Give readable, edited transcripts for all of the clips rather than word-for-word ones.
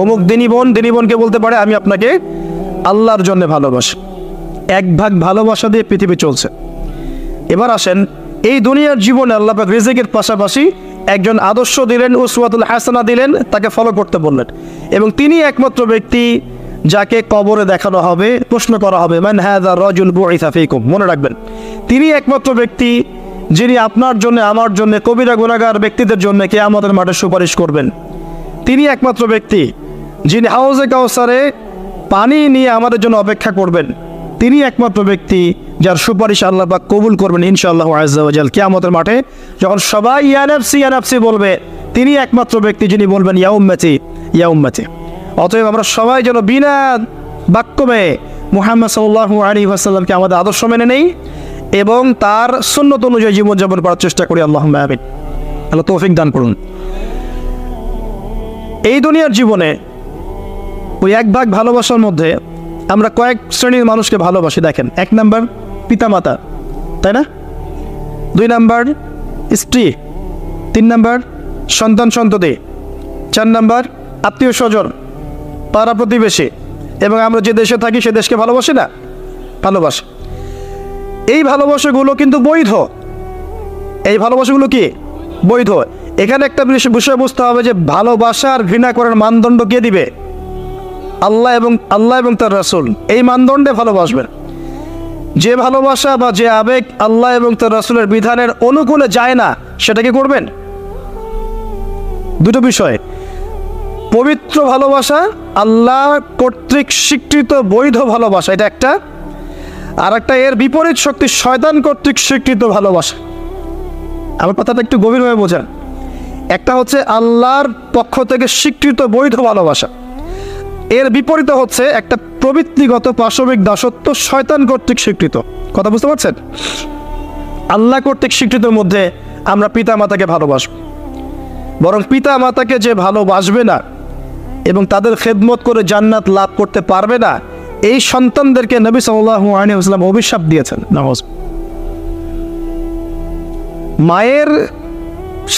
অমুক দিনী বোনকে বলতে পারে আমি আপনাকে আল্লাহর জন্য ভালোবাসি। এক ভাগ ভালোবাসা দিয়ে পৃথিবী চলছে। এবার আসেন, এই দুনিয়ার জীবনে আল্লাহ পাক রিজিকের পাশাপাশি একজন আদর্শ দিলেন, উসওয়াতুল হাসানা দিলেন, তাকে ফলো করতে বললেন। এবং তিনি একমাত্র ব্যক্তি যাকে কবরে দেখানো হবে, প্রশ্ন করা হবে, মান হাযা রাজুল বুইসা ফীকুম। মনে রাখবেন, তিনি একমাত্র ব্যক্তি যিনি আপনার জন্য, আমার জন্য, কবিরা গুনাহগার ব্যক্তিদের জন্য কিয়ামতের মাঠে সুপারিশ করবেন। তিনি একমাত্র ব্যক্তি যিনি হাউজে কাউসারে পানি নিয়ে আমাদের জন্য অপেক্ষা করবেন। তিনি একমাত্র ব্যক্তি যার সুপারিশ আল্লাহ পাক কবুল করবেন ইনশাআল্লাহু আযজা ওয়া জাল। কিয়ামতের মাঠে যখন সবাই ইয়া নাফসি ইয়া নাফসি বলবে, তিনি একমাত্র ব্যক্তি যিনি বলবেন ইয়া উম্মতি ইয়া উম্মতি। অতএব আমরা সবাই যেন বিনা বাক্যমে মুহাম্মদ সাল্লাল্লাহু আলাইহি ওয়াসাল্লামকে আমাদের আদর্শ মেনে নেই এবং তার সুন্নত অনুযায়ী জীবনযাপন করার চেষ্টা করি। আল্লাহুম্মা আমিন। আল্লাহ তৌফিক দান করুন। এই দুনিয়ার জীবনে ওই এক ভাগ ভালোবাসার মধ্যে আমরা কয়েক শ্রেণীর মানুষকে ভালোবাসি। দেখেন, 1 নাম্বার পিতামাতা, তাই না? 2 নাম্বার স্ত্রী, 3 নাম্বার সন্তান সন্ততি, 4 নাম্বার আত্মীয় স্বজন, পাড়া প্রতিবেশী, এবং আমরা যে দেশে থাকি সে দেশকে ভালোবাসি না? ভালোবাসি। এই ভালোবাসাগুলো কিন্তু বৈধ। এই ভালোবাসাগুলো কি বৈধ? এখানে একটা বিষয় বুঝতে হবে যে ভালোবাসা আর ঘৃণা করার মানদণ্ড কে দিবে? আল্লাহ এবং তার রাসূল। এই মানদণ্ডে ভালোবাসবেন। যে ভালোবাসা বা যে আবেগ আল্লাহ এবং তার রাসূলের বিধানের অনুকূলে যায় না, সেটা কি করবেন? দুটো বিষয়, পবিত্র ভালোবাসা, আল্লাহ কর্তৃক স্বীকৃত বৈধ ভালোবাসা, এটা একটা। আর একটা এর বিপরীত শক্তি, শয়তান কর্তৃক স্বীকৃত ভালোবাসা। আমার কথাটা একটু গভীরভাবে বোঝান। একটা হচ্ছে আল্লাহর পক্ষ থেকে স্বীকৃত বৈধ ভালোবাসা, এর বিপরীতে হচ্ছে একটা প্রবৃত্তিগত পাশবিক দাসত্ব, শয়তান কর্তৃক স্বীকৃত। কথা বুঝতে পারছেন? আল্লাহ কর্তৃক স্বীকৃতের মধ্যে আমরা পিতা মাতাকে ভালোবাসব, বরং পিতা মাতাকে যে ভালোবাসবে না এবং তাদের খেদমত করে জান্নাত লাভ করতে পারবে না, এই সন্তানদেরকে নবী সাল্লাল্লাহু আলাইহি ওয়াসাল্লাম অভিশাপ দিয়েছেন। নামাজ, মায়ের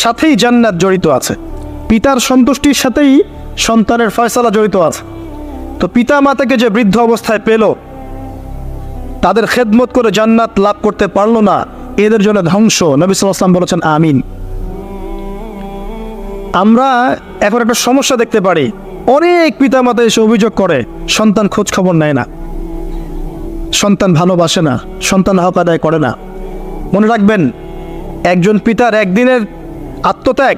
সাথেই জান্নাত জড়িত আছে, পিতার সন্তুষ্টির সাথেই সন্তানের ফয়সালা জড়িত আছে। তো পিতা মাতাকে যে বৃদ্ধ অবস্থায় পেল, তাদের খেদমত করে জান্নাত লাভ করতে পারলো না, এদের জন্য ধ্বংস। নবী সাল্লাল্লাহু আলাইহি ওয়াসাল্লাম বলেছেন আমিন। আমরা এখন একটা সমস্যা দেখতে পারি, অনেক পিতা মাতা এসে অভিযোগ করে সন্তান খোঁজ খবর নেয় না, সন্তান ভালোবাসে না, সন্তান হক আদায় করে না। মনে রাখবেন, একজন পিতার একদিনের আত্মত্যাগ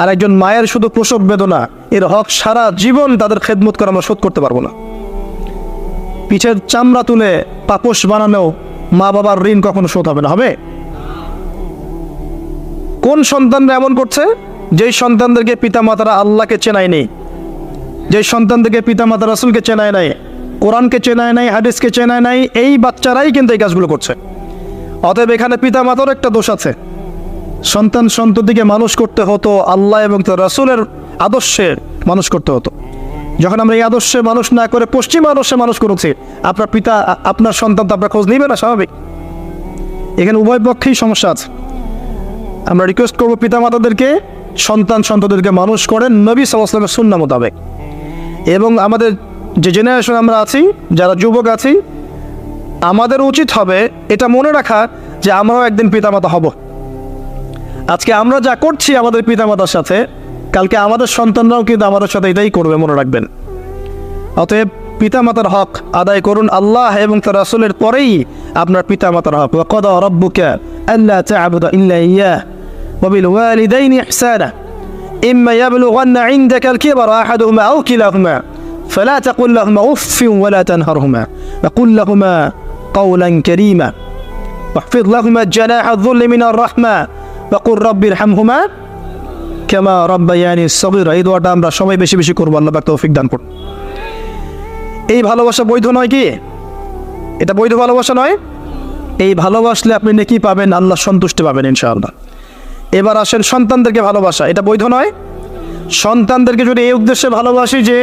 আর একজন মায়ের শুধু প্রসব বেদনা, এর হক সারা জীবন তাদের খেদমত করে আমরা শোধ করতে পারবো না। পিঠের চামড়া তুলে পাপোশ বানানো মা বাবার ঋণ কখনো শোধ হবে না। হবে? কোন সন্তানরা এমন করছে? যেই সন্তানদেরকে পিতা মাতারা আল্লাহকে চেনায় নেই, যেই সন্তানদেরকে পিতা মাতা রাসূলকে চেনায় নাই, কোরআনকে চেনায় নাই, হাদিসকে চেনায় নাই, এই বাচ্চারাই কিন্তু এই কাজগুলো করছে। অতএব এখানে পিতা মাতার একটা দোষ আছে। সন্তান সন্ততিকে মানুষ করতে হতো আল্লাহ এবং তার রাসূলের আদর্শে মানুষ করতে হতো। যখন আমরা এই আদর্শে মানুষ না করে পশ্চিম আদর্শে মানুষ করেছি, আপনার পিতা, আপনার সন্তান তো আপনার খোঁজ নিবে না, স্বাভাবিক। এখানে উভয় পক্ষেই সমস্যা আছে। আমরা রিকোয়েস্ট করবো পিতা মাতাদেরকে সন্তান সন্ততিকে মানুষ করেন নবী সাল্লাল্লাহু আলাইহি ওয়াসাল্লামের সুন্নাহ মোতাবেক। এবং আমাদের যে জেনারেশন আমরা আছি, যারা যুবক আছি, আমাদের উচিত হবে এটা মনে রাখা যে আমরাও একদিন পিতামাতা হব। আজকে আমরা যা করছি আমাদের পিতামাতার সাথে, কালকে আমাদের সন্তানরাও কিন্তু আমাদের সাথে এটাই করবে, মনে রাখবেন। অতএব পিতামাতার হক আদায় করুন, আল্লাহ এবং তার রাসূলের পরেই আপনার পিতামাতার হক। ওয়া ক্বাদা রাব্বুকা আল্লা তা'বুদা ইল্লা ইয়্যাহু ওয়া বিল ওয়ালিদাইনি ইহসানা ইম্মা ইয়াবলুগান্না ইনদাকা আল-কিবরা আহাদুহুমা আও কিলাহুমা ফালা তাকুল লাহুমা উফফিন ওয়া লা তানহারহুমা ওয়া কুল লাহুমা কাওলান কারীমা ওয়াহফিজ লাহুমা জানাহা আয-যুল্লি মিনার রাহমা ওয়া কুর রাব্বিরহামহুমা কামা রাব্বায়ানি সগীরা। এই দোয়াটা আমরা সবাই বেশি বেশি করব। আল্লাহ পাক তৌফিক দান করুন। এই ভালোবাসা বৈধ নয় কি? এটা বৈধ ভালোবাসা নয়? এই ভালোবাসলে আপনি নেকি পাবেন, আল্লাহ সন্তুষ্টি পাবেন ইনশাআল্লাহ। এবার আসেন সন্তানদেরকে ভালোবাসা, এটা বৈধ নয়? সন্তানদেরকে যদি এই উদ্দেশ্যে ভালোবাসি যে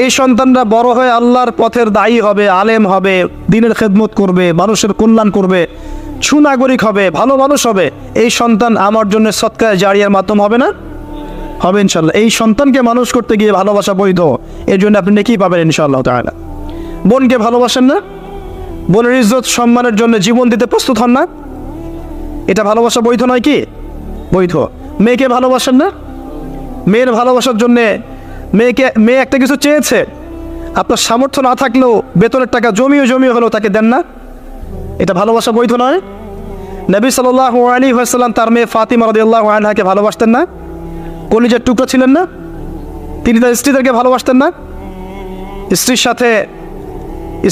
এই সন্তানরা বড় হয়ে আল্লাহর পথের দায়ী হবে, আলেম হবে, দ্বীনের খেদমত করবে, মানুষের কল্যাণ করবে, সুনাগরিক হবে, ভালো মানুষ হবে, এই সন্তান আমার জন্য সদকায়ে জারিয়ার মাধ্যম হবে না? হবে ইনশাল্লাহ। এই সন্তানকে মানুষ করতে গিয়ে ভালোবাসা বৈধ, এর জন্য আপনি নেকি পাবেন ইনশাআল্লাহ তাআলা। বোনকে ভালোবাসেন না? বোনের ইজ্জত সম্মানের জন্য জীবন দিতে প্রস্তুত হন না? এটা ভালোবাসা বৈধ নয় কি? বৈধ। মেয়েকে ভালোবাসেন না? মেয়ের ভালোবাসার জন্যে মেয়ে একটা কিছু চেয়েছে, আপনার সামর্থ্য না থাকলেও বেতনের টাকা জমিয়ে হলেও তাকে দেন না? এটা ভালোবাসা বৈধ নয়? নবী সাল্লাল্লাহু আলাইহি ওয়াসাল্লাম তার মেয়ে ফাতিমা রাদিয়াল্লাহু আনহাকে ভালোবাসতেন না? কলিজার টুকরা ছিলেন না? তিনি তার স্ত্রীদেরকে ভালোবাসতেন না? স্ত্রীর সাথে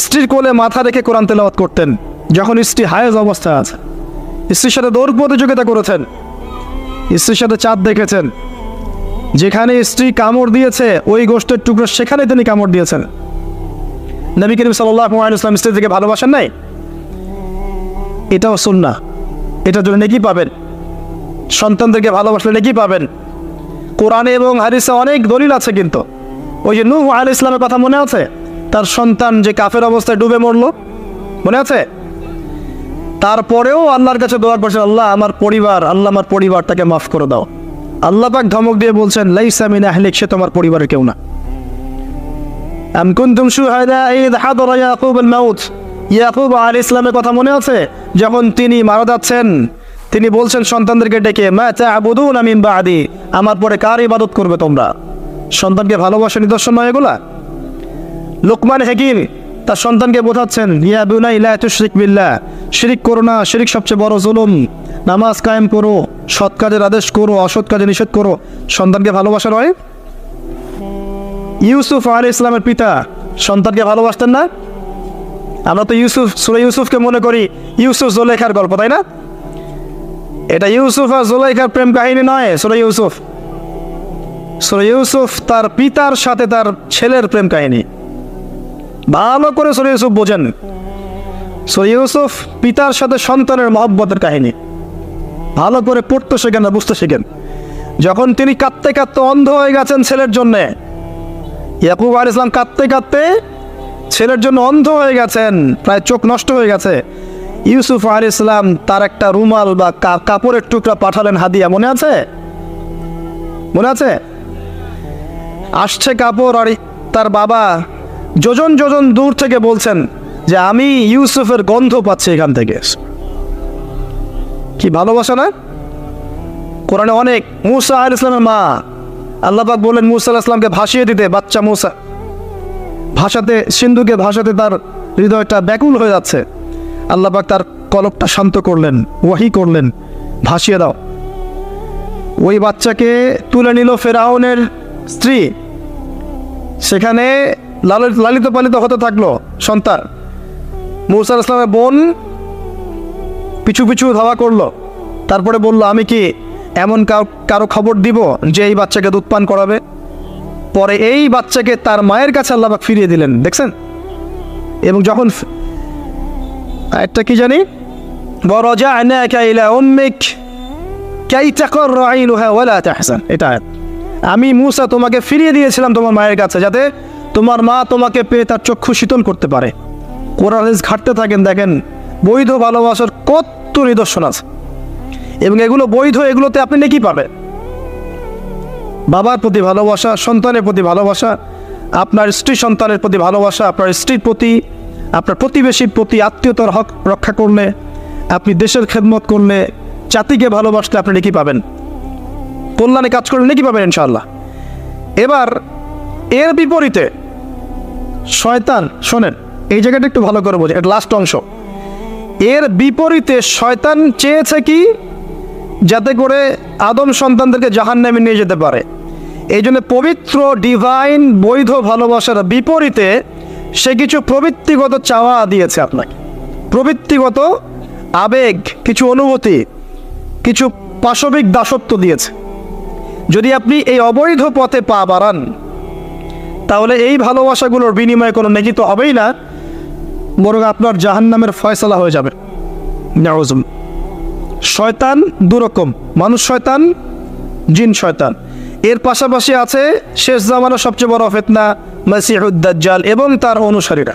স্ত্রীর কোলে মাথা রেখে কোরআন তেলাওয়াত করতেন যখন স্ত্রী হায়েজ অবস্থায় আছে। স্ত্রীর সাথে দৌড় প্রতিযোগিতা করেছেন, স্ত্রীর সাথে চাঁদ দেখেছেন, যেখানে স্ত্রী কামড় দিয়েছে ওই গোষ্ঠের টুকরো সেখানে তিনি কামড় দিয়েছেন। নবী করিম সাল্লাল্লাহু আলাইহি ওয়াসাল্লাম স্ত্রীদেরকে ভালোবাসেন নাই? এটাও সুন্নাহ, এটার জন্য নেকি পাবেন। সন্তানদেরকে ভালোবাসলে নেকি পাবেন। কোরআনে এবং হাদিসে অনেক দলিল আছে, কিন্তু ওই যে নূহ আলাইহিস সালামের কথা মনে আছে? তার সন্তান যে কাফের অবস্থায় ডুবে মরল, মনে আছে? তারপরেও আল্লাহর কাছে দোয়া করছেন, আল্লাহ আমার পরিবারটাকে মাফ করে দাও। আল্লাহ পাক ধমক দিয়ে বলছেন, লাইসা মিন আহলিক, সে তোমার পরিবারের কেউ না। আম কুনতুম শুহাদা ইয হাদারা ইয়াকুবুল মাউত, ইয়াকুব আলাইহিস সালামের কথা মনে আছে? যখন তিনি মারা যাচ্ছেন, তিনি বলছেন সন্তানদেরকে ডেকে, মা তা'বুদুনা মিন বা'দি, আমার পরে কার ইবাদত করবে তোমরা? সন্তানকে ভালোবাসার নিদর্শন নয় এগুলা? লোকমান হাকিম তার সন্তানকে বোঝাচ্ছেন, ইয়া বুনাই লা তুশরিক বিল্লাহ, শিরিক করো না, শিরিক সবচেয়ে বড় জুলুম। নামাজ কায়েম করো, সৎ কাজের আদেশ করো, অসৎ কাজে নিষেধ করো। সন্তানকে ভালোবাসা নয়? ইউসুফ আলাইহিস সালামের পিতা সন্তানকে ভালোবাসতেন না? আমরা তো সূরা ইউসুফকে মনে করি ইউসুফ জুলাইখার গল্প, তাই না? এটা ইউসুফ আর জুলাইখার প্রেম কাহিনী নয়। সূরা ইউসুফ তার পিতার সাথে তার ছেলের প্রেম কাহিনী। ভালো করে সূরা ইউসুফ বোঝেন। সূরা ইউসুফ পিতার সাথে সন্তানের মহব্বতের কাহিনী। ভালো করে পড়তে শেখেন না, বুঝতে শেখেন। যখন তিনি কাঁদতে কাঁদতে অন্ধ হয়ে গেছেন ছেলের জন্যে, ইয়াকুব আলাইহিস সালাম কাঁদতে কাঁদতে ছেলের জন্য অন্ধ হয়ে গেছেন, প্রায় চোখ নষ্ট হয়ে গেছে, ইউসুফ আলাইহিস সালাম তার একটা রুমাল বা কাপড়ের টুকরা পাঠালেন হাদিয়া, মনে আছে? মনে আছে? আসছে কাপড়, আর তার বাবা যোজন যোজন দূর থেকে বলছেন যে আমি ইউসুফের গন্ধ পাচ্ছি এখান থেকে। কি ভালোবাসা না? কোরআনে অনেক। মূসা আলাইহিস সালামের মা, আল্লাহ পাক বলেন মূসা আলাইহিস সালামকে ভাসিয়ে দিতে, বাচ্চা মূসা সিন্ধুকে ভাসাতে তার হৃদয়টা ব্যাকুল হয়ে যাচ্ছে। আল্লাহ পাক তার কলবটা শান্ত করলেন, ওয়াহি করলেন, ভাসিয়ে দাও। ওই বাচ্চাকে তুলে নিল ফেরাউনের স্ত্রী, সেখানে লালিত পালিত হতে থাকলো সন্তান। মূসা আলাইহিস সালামের বোন পিছু পিছু ধাওয়া করলো, তারপরে বলল, আমি কি এমন কারো খবর দিব যে এই বাচ্চাকে দুধ পান করাবে? পরে এই বাচ্চাকে তার মায়ের কাছে আল্লাহ পাক ফিরিয়ে দিলেন, দেখছেন? এবং যখন একটা কি জানি, ওয়ারাজআনাকা ইলা উম্মিক কাই তাকাররা আইনুহা ওয়ালা তাহজান, এটা আমি মূসা তোমাকে ফিরিয়ে দিয়েছিলাম তোমার মায়ের কাছে, যাতে তোমার মা তোমাকে পেয়ে তার চক্ষু শীতল করতে পারে। কোরআন হাদিস ঘাটতে থাকেন, দেখেন বৈধ ভালোবাসার কত নিদর্শন আছে, এবং এগুলো বৈধ, এগুলোতে আপনি নেকি পাবেন। বাবার প্রতি ভালোবাসা, সন্তানের প্রতি ভালোবাসা, আপনার স্ত্রী সন্তানের প্রতি ভালোবাসা, আপনার স্ত্রীর প্রতি, আপনার প্রতিবেশীর প্রতি আত্মীয়তার হক রক্ষা করলে, আপনি দেশের খেদমত করলে, জাতিকে ভালোবাসলে আপনি নেকি পাবেন, কল্যাণে কাজ করলে নেকি পাবেন ইনশাআল্লাহ। এবার এর বিপরীতে শয়তান, শোনেন এই জায়গাটা একটু ভালো করে বোঝেন, এটা লাস্ট অংশ। এর বিপরীতে শয়তান চেয়েছে কি? যাতে করে আদম সন্তানদেরকে জাহান্নামে নিয়ে যেতে পারে। এই জন্য পবিত্র ডিভাইন বৈধ ভালোবাসার বিপরীতে সে কিছু প্রবৃত্তিগত চাওয়া দিয়েছে আপনাকে, প্রবৃত্তিগত আবেগ, কিছু অনুভূতি, কিছু পাশবিক দাসত্ব দিয়েছে। যদি আপনি এই অবৈধ পথে পা বাড়ান, তাহলে এই ভালোবাসাগুলোর বিনিময়ে কোনো নেকি তো হবেই না, বরং আপনার জাহান্নামের ফয়সালা হয়ে যাবে। নাউজুবিল্লাহ। শয়তান দুরকম, মানুষ শয়তান, জিন শয়তান। এর পাশাপাশি আছে শেষ জামানার সবচেয়ে বড় ফিতনা মাসিহুদ দাজ্জাল এবং তার অনুসারীরা।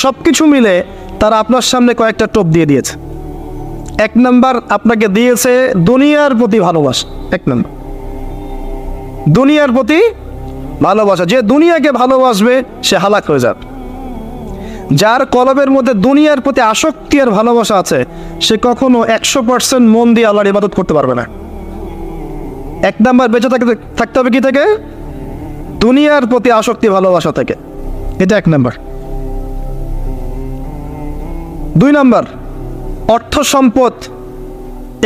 সব কিছু মিলে তারা আপনার সামনে কয়েকটা টোপ দিয়ে দিয়েছে। এক নাম্বার, আপনাকে দিয়েছে দুনিয়ার প্রতি ভালোবাসা। এক নাম্বার, দুনিয়ার প্রতি ভালোবাসা। যে দুনিয়াকে ভালোবাসবে সে হালাক হয়ে যাবে। যার কলবের মধ্যে দুনিয়ার প্রতি আসক্তি আর ভালোবাসা আছে সে কখনো 100% মন দিয়ে আল্লাহর ইবাদত করতে পারবে না। এক নাম্বার বেঁচে থাকতে হবে কি থেকে? দুনিয়ার প্রতি আসক্তি ভালোবাসা থেকে। এটা এক নাম্বার। 2 নাম্বার, অর্থ সম্পদ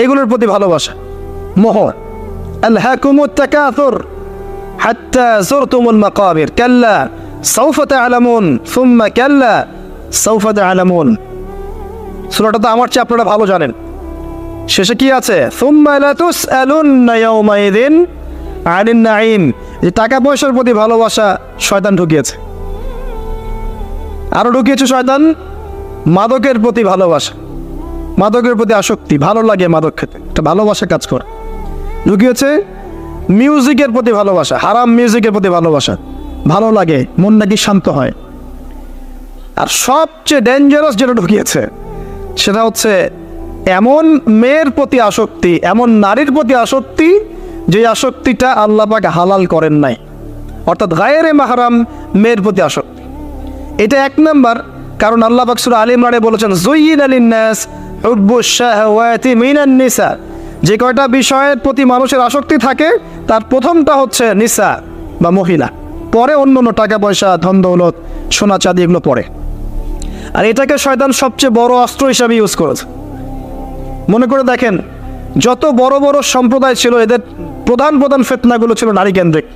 এগুলোর প্রতি ভালোবাসা, মোহ। আলহাকুমুত তাকাসুর হাত্তা যুরতুমুল মাকাবির কাল্লা সাউফা তা'লামুন সুম্মা কাল্লা সাউফা তা'লামুন। সূরাটা তো আমার চেয়ে আপনারা ভালো জানেন। শেষে কি আছে? সুম্মা লাতুসআলুন্না ইয়াওমাইযিন আনিন নাঈম। যে টাকা পয়সার প্রতি ভালোবাসা শয়তান ঢুকিয়েছে। আরো ঢুকিয়েছে শয়তান মাদকের প্রতি ভালোবাসা, মাদকের প্রতি আসক্তি, ভালো লাগে মাদক খেতে, একটা ভালোবাসা কাজ করে। ঢুকিয়েছে মিউজিকের প্রতি ভালোবাসা, হারাম মিউজিকের প্রতি ভালোবাসা, ভালো লাগে, মন নাকি শান্ত হয়। আর সবচেয়ে ডেঞ্জারাস যেটা ঢুকিয়েছে সেটা হচ্ছে এমন মেয়ের প্রতি আসক্তি, এমন নারীর প্রতি আসক্তি যে আসক্তিটা আল্লাহ পাক হালাল করেন নাই, অর্থাৎ গায়রে মাহরাম মেয়ের প্রতি আসক্তি। এটা এক নাম্বার। কারণ আল্লাহ পাক সূরা আলে ইমরানে বলেছেন যুয়িনা লিন-নাস হুব্বুশ শাহাওয়াতি মিনান নিসা। যে কয়টা বিষয়ের প্রতি মানুষের আসক্তি থাকে তার প্রথমটা হচ্ছে নিসা বা মহিলা, পরে অন্য টাকা পয়সা, ধন দৌলত, সোনা চাঁদি এগুলো পরে। আর এটাকে শয়তান সবচেয়ে বড় অস্ত্র হিসাবে ইউজ করেছে। মনে করে দেখেন, যত বড় বড় সম্প্রদায় ছিল এদের প্রধান প্রধান ফিতনাগুলো ছিল নারী কেন্দ্রিক।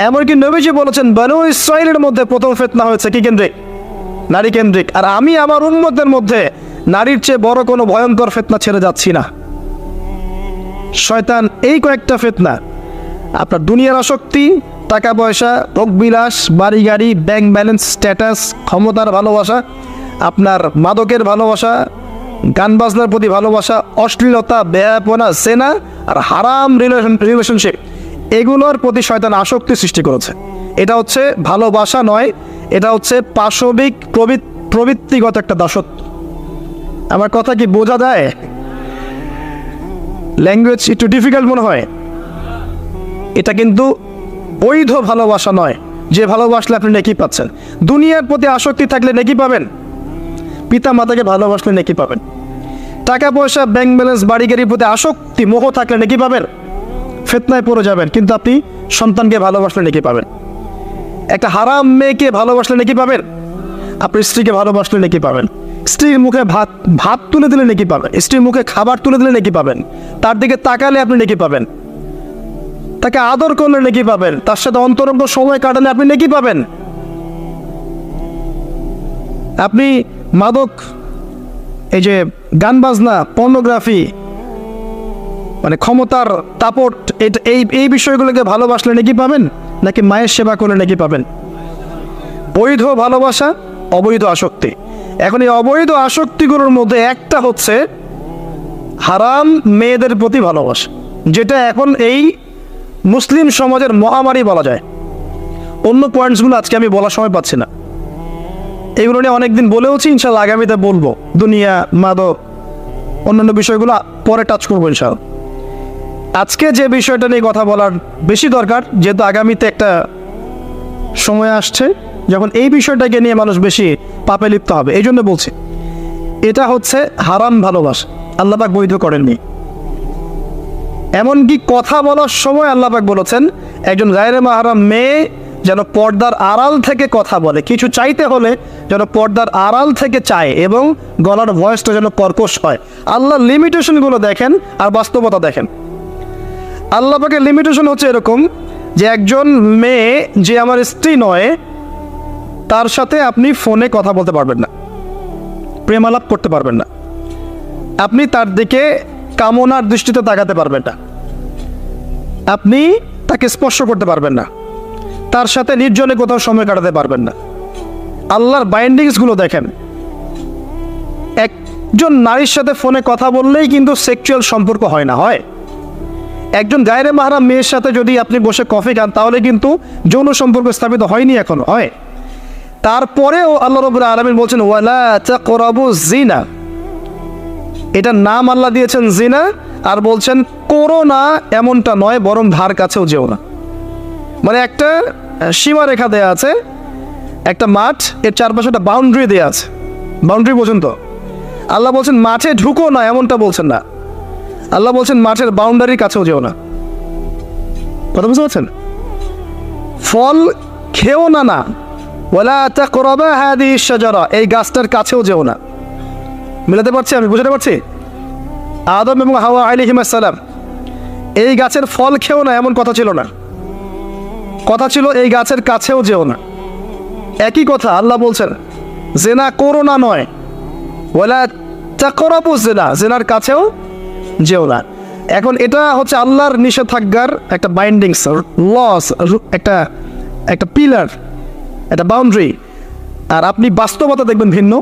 এমনকি নবীজি বলেছেন বনু ইসরাইলের মধ্যে প্রথম ফিতনা হয়েছে কি কেন্দ্রিক? নারী কেন্দ্রিক। আর আমি আমার উম্মতের মধ্যে নারীর চেয়ে বড় কোনো ভয়ঙ্কর ফিতনা ছেড়ে যাচ্ছি না। শয়তান এই কয়েকটা ফিতনা, আপনার দুনিয়ার আসক্তি, টাকা পয়সা, ভোগবিলাস, বাড়ি গাড়ি, ব্যাংক ব্যালেন্স, স্ট্যাটাস, ক্ষমতার ভালোবাসা, আপনার মাদকের ভালোবাসা, গান বাজনার প্রতি ভালোবাসা, অশ্লীলতা, বেয়াপনা, জেনা আর হারাম রিলেশনশিপ, এগুলোর প্রতি শয়তান আসক্তি সৃষ্টি করেছে। এটা হচ্ছে ভালোবাসা নয়, এটা হচ্ছে পাশবিক প্রবৃত্তিগত একটা দাসত্ব। আমার কথা কি বোঝা যায়? ল্যাঙ্গুয়েজ একটু ডিফিকাল্ট মনে হয়। এটা কিন্তু বৈধ ভালোবাসা নয় যে ভালোবাসলে আপনি নেকি পাচ্ছেন। দুনিয়ার প্রতি আসক্তি থাকলে নেকি পাবেন, পিতা মাতাকে ভালোবাসলে নেকি পাবেন। টাকা পয়সা, ব্যাংক ব্যালেন্স, বাড়ি গাড়ির প্রতি আসক্তি, মোহ থাকলে নেকি পাবেন, ফিতনায় পড়ে যাবেন। কিন্তু আপনি সন্তানকে ভালোবাসলে নেকি পাবেন। একটা হারাম মেয়েকে ভালোবাসলে নেকি পাবেন, আপনি স্ত্রীকে ভালোবাসলে নেকি পাবেন। স্ত্রীর মুখে ভাত তুলে দিলে নেকি পাবেন, স্ত্রীর মুখে খাবার তুলে দিলে নেকি পাবেন, তার দিকে তাকালে আপনি নেকি পাবেন, তাকে আদর করলে নেকি পাবেন, তার সাথে অন্তরঙ্গ সময় কাটালে আপনি নেকি পাবেন। আপনি মাদক, এই যে গান বাজনা, পর্নোগ্রাফি, মানে ক্ষমতার তাপট, এই বিষয়গুলোকে ভালোবাসলে নাকি পাবেন, নাকি মায়ের সেবা করলে নাকি পাবেন? বৈধ ভালোবাসা, অবৈধ আসক্তি। এখন এই অবৈধ আসক্তিগুলোর মধ্যে একটা হচ্ছে হারাম মেয়েদের প্রতি ভালোবাসা, যেটা এখন এই মুসলিম সমাজের মহামারী বলা যায়। অন্য পয়েন্টসগুলো আজকে আমি বলার সময় পাচ্ছি না। এগুলো নিয়ে অনেকদিন বলেওছি, ইনশাল্লাহ আগামীতে বলবো। দুনিয়া, মাদক, অন্যান্য বিষয়গুলো পরে টাচ করবো ইনশাল্লাহ। আজকে যে বিষয়টা নিয়ে কথা বলার বেশি দরকার, যেহেতু আগামীতে একটা সময় আসছে যখন এই বিষয়টাকে নিয়ে মানুষ বেশি পাপে লিপ্ত হবে, এই জন্য বলছি। এটা হচ্ছে হারাম ভালোবাসা, আল্লাহ পাক বৈধ করেননি। এমনকি কথা বলার সময় আল্লাহ পাক বলেছেন একজন গায়রে মাহরাম মেয়ে যেন পর্দার আড়াল থেকে কথা বলে, কিছু চাইতে হলে যেন পর্দার আড়াল থেকে চায় এবং গলার ভয়েসটা যেন কর্কশ হয়। আল্লাহ লিমিটেশনগুলো দেখেন আর বাস্তবতা দেখেন। আল্লাহ পাকের লিমিটেশন হচ্ছে এরকম যে একজন মেয়ে যে আমার স্ত্রী নয়, তার সাথে আপনি ফোনে কথা বলতে পারবেন না, প্রেমালাপ করতে পারবেন না, আপনি তার দিকে কামনার দৃষ্টিতে তাকাতে পারবেন না, আপনি তাকে স্পর্শ করতে পারবেন না, তার সাথে নির্জনে কোথাও সময় কাটাতে পারবেন না। আল্লাহর বাইন্ডিংসগুলো দেখেন। একজন নারীর সাথে ফোনে কথা বললেই কিন্তু সেক্সুয়াল সম্পর্ক হয় না, হয়। একজন গায়রে মাহরাম মেয়ের সাথে যদি আপনি বসে কফি খান তাহলে কিন্তু যৌন সম্পর্ক স্থাপিত হয়নি এখনো, হয়। তারপরেও আল্লাহ রাব্বুল আলামিন বলছেন ওয়ালা তাকরাবুজ জিনা, এটার নাম আল্লাহ দিয়েছেন জিনা, আর বলছেন করো না এমনটা নয়, বরং ধার কাছেও যেও না। মানে একটা সীমারেখা দেয়া আছে, একটা মাঠ, এর চারপাশে একটা বাউন্ডারি দেওয়া আছে, বাউন্ডারি পর্যন্ত। আল্লাহ বলছেন মাঠে ঢুকো না এমনটা বলছেন না, আল্লাহ বলছেন মাঠের বাউন্ডারির কাছেও যেও না। কথা বুঝতে পারছেন? ফল খেও না, না ওয়ালা তাকরাবা হাদিহি শাজারা, এই গাছটার কাছেও যেও না। মিলাতে পারছি? আমি বুঝাতে পারছি? আদম এবং হাওয়া আলাইহিস সালাম এই গাছের ফল খেও না এমন কথা ছিল না, কথা ছিল এই গাছের কাছেও যেও না। একই কথা আল্লাহ বলছেন জেনা করো না নয়, ওয়ালা তাকরাবু জিনা, জিনার কাছেও যেও না। এখন এটা হচ্ছে আল্লাহর নিষেধাজ্ঞার একটা বাইন্ডিংস, লস, একটা একটা পিলার, একটা বাউন্ডারি। আর আপনি বাস্তবতা দেখবেন ভিন্ন,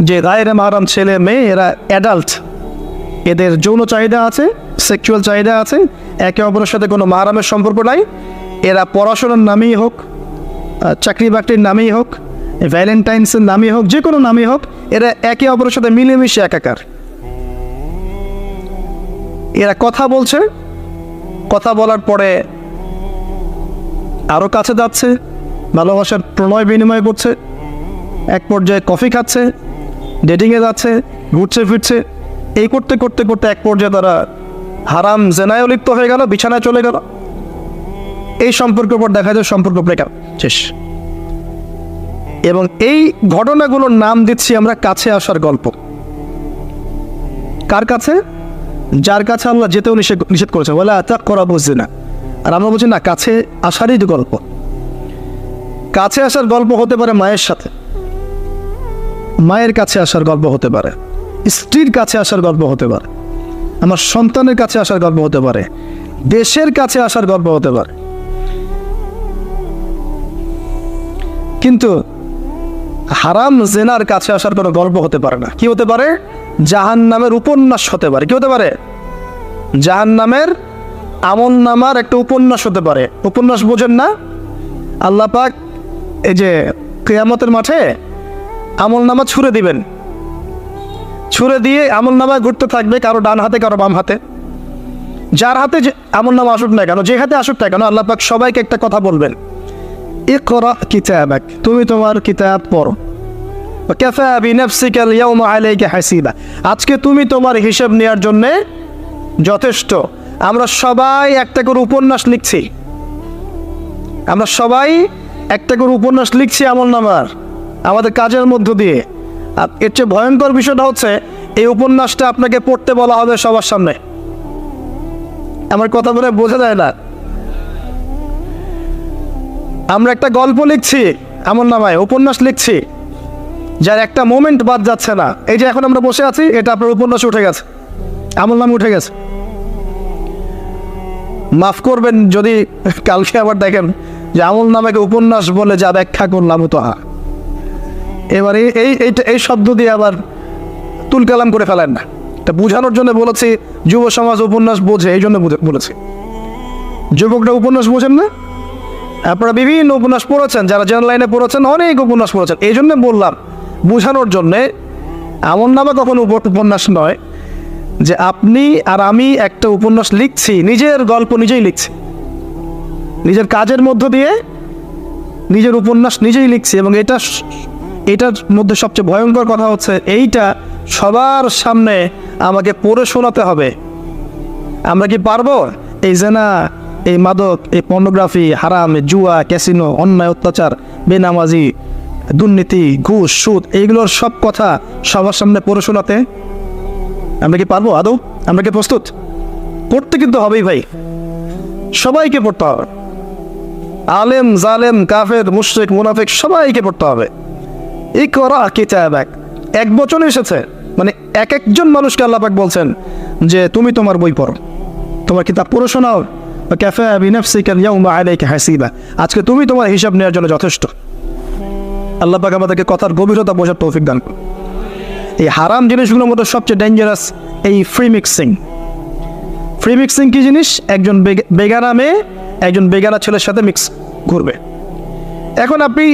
যে গায়রে মাহরাম ছেলে মেয়ে এরা অ্যাডাল্ট, এদের যৌন চাহিদা আছে, সেক্সুয়াল চাহিদা আছে, একে অপরের সাথে কোনো মাহরামের সম্পর্ক নাই। এরা পড়াশোনার নামেই হোক, চাকরি বাকরির নামেই হোক, ভ্যালেন্টাইন্সের নামেই হোক, যে কোনো নামেই হোক, এরা একে অপরের সাথে মিলেমিশে একাকার। এরা কথা বলছে, কথা বলার পরে আরও কাছে যাচ্ছে, ভালোবাসার প্রণয় বিনিময় করছে, এক পর্যায়ে কফি খাচ্ছে, ডেটিংয়ে যাচ্ছে, ঘুরছে ফিরছে, এই করতে করতে করতে এক পর্যায়ে তারা হারাম জেনায় লিপ্ত হয়ে গেল, বিছানায় চলে গেল। এই সম্পর্কের পর দেখা যায় সম্পর্ক ব্রেকআপ, শেষ। এবং এই ঘটনাগুলোর নাম দিচ্ছি আমরা কাছে আসার গল্প। কার কাছে? যার কাছে আল্লাহ যেতেও নিষেধ করেছে, বলে আতাক করা বুঝছে না। আর আমরা বলছি না, কাছে আসারই গল্প। কাছে আসার গল্প হতে পারে মায়ের সাথে, মায়ের কাছে আসার গল্প হতে পারে, স্ত্রীর কাছে আসার গল্প হতে পারে, আমার সন্তানের কাছে আসার গল্প হতে পারে, দেশের কাছে আসার গল্প হতে পারে। কিন্তু হারাম জেনার কাছে আসার কোনো গল্প হতে পারে না। কি হতে পারে? জাহান্নামের উপন্যাস হতে পারে। কি হতে পারে? জাহান্নামের আমলনামার একটা উপন্যাস হতে পারে। উপন্যাস বোঝেন না? আল্লাহ পাক এই যে কিয়ামতের মাঠে আমলনামা ছুঁড়ে দিবেন, ছুঁড়ে দিয়ে আমলনামা ঘুরতে থাকবে, কারো ডান হাতে কারো বাম হাতে। যার হাতে যে আমলনামা আসুক না কেন, যে হাতে আসুক না কেন, আল্লাহ পাক সবাইকে একটা কথা বলবেন, ইকরা কিতাবাক, তুমি তোমার কিতাব পড়ো, কাফা বিনাফসিকা আল-ইয়াওমা আলাইকা হাসিবা, আজকে তুমি তোমার হিসাব নেওয়ার জন্য যথেষ্ট। আমরা সবাই একটা করে উপন্যাস লিখছি, আমরা সবাই একটা করে উপন্যাস লিখছি আমলনামার, আমাদের কাজের মধ্য দিয়ে। আর এর চেয়ে ভয়ঙ্কর বিষয়টা হচ্ছে এই উপন্যাসটা আপনাকে পড়তে বলা হবে সবার সামনে। আমার কথা বলে বোঝা যায় না? আমরা একটা গল্প লিখছি আমলনামায়, উপন্যাস লিখছি, যার একটা মোমেন্ট বাদ যাচ্ছে না। এই যে এখন আমরা বসে আছি, এটা আপনার উপন্যাসে উঠে গেছে, আমলনামা উঠে গেছে। মাফ করবেন যদি কালকে আবার দেখেন যে আমলনামাকে উপন্যাস বলে যা ব্যাখ্যা করলাম তো এবার এই শব্দ দিয়ে আবার তুলকালাম করে ফেলেন না। এটা বোঝানোর জন্য বলেছি, যুব সমাজ উপন্যাস বোঝে, এই জন্য বলেছি। যুবকরা উপন্যাস বোঝেন না? আপনারা বিভিন্ন উপন্যাস পড়েছেন, যারা জেনারেল লাইনে পড়েছেন অনেক উপন্যাস পড়েছেন, এই জন্য বললাম বোঝানোর জন্যে। আমলনামা কখনো উপন্যাস নয় যে আপনি আর আমি একটা উপন্যাস লিখছি, নিজের গল্প নিজেই লিখছি, নিজের কাজের মধ্য দিয়ে নিজের উপন্যাস নিজেই লিখছি। এবং এটার মধ্যে সবচেয়ে ভয়ঙ্কর কথা হচ্ছে এইটা সবার সামনে আমাকে পড়ে শোনাতে হবে। আমরা কি পারবো? এই জেনা, এই মাদক, এই পর্নোগ্রাফি, হারাম, জুয়া, ক্যাসিনো, অন্যায়, অত্যাচার, বেনামাজি, দুর্নীতি, ঘুষ, সুদ, এইগুলোর সব কথা সবার সামনে পড়ে শোনাতে আমরা কি পারবো আদৌ? আমরা কি প্রস্তুত? পড়তে কিন্তু হবেই ভাই, সবাইকে পড়তে হবে। আলেম, জালেম, কাফের, মুশরিক, মুনাফিক সবাইকে পড়তে হবে। ইকরা কিতাবাক, এক বচনে এসেছে, মানে এক একজন মানুষকে আল্লাহ পাক বলছেন যে তুমি তোমার বই পড়ো, তোমার কিতাব পড়ে শোনাও। কাফা বিনাফসিকা আল-ইয়াওমা আলাইকা হাসিবা, আজকে তুমি তোমার হিসাব নেওয়ার জন্য যথেষ্ট। আল্লাহ পাক আমাদেরকে কথার গভীরতা বোঝার তৌফিক দান করুন। এই হারাম জিনিসগুলোর মধ্যে সবচেয়ে ডেঞ্জারাস এই ফ্রি মিক্সিং। ফ্রি মিক্সিং কি জিনিস? একজন বেগানা মেয়ে একজন বেগানা ছেলের সাথে মিক্স ঘুরবে। এখন আপনি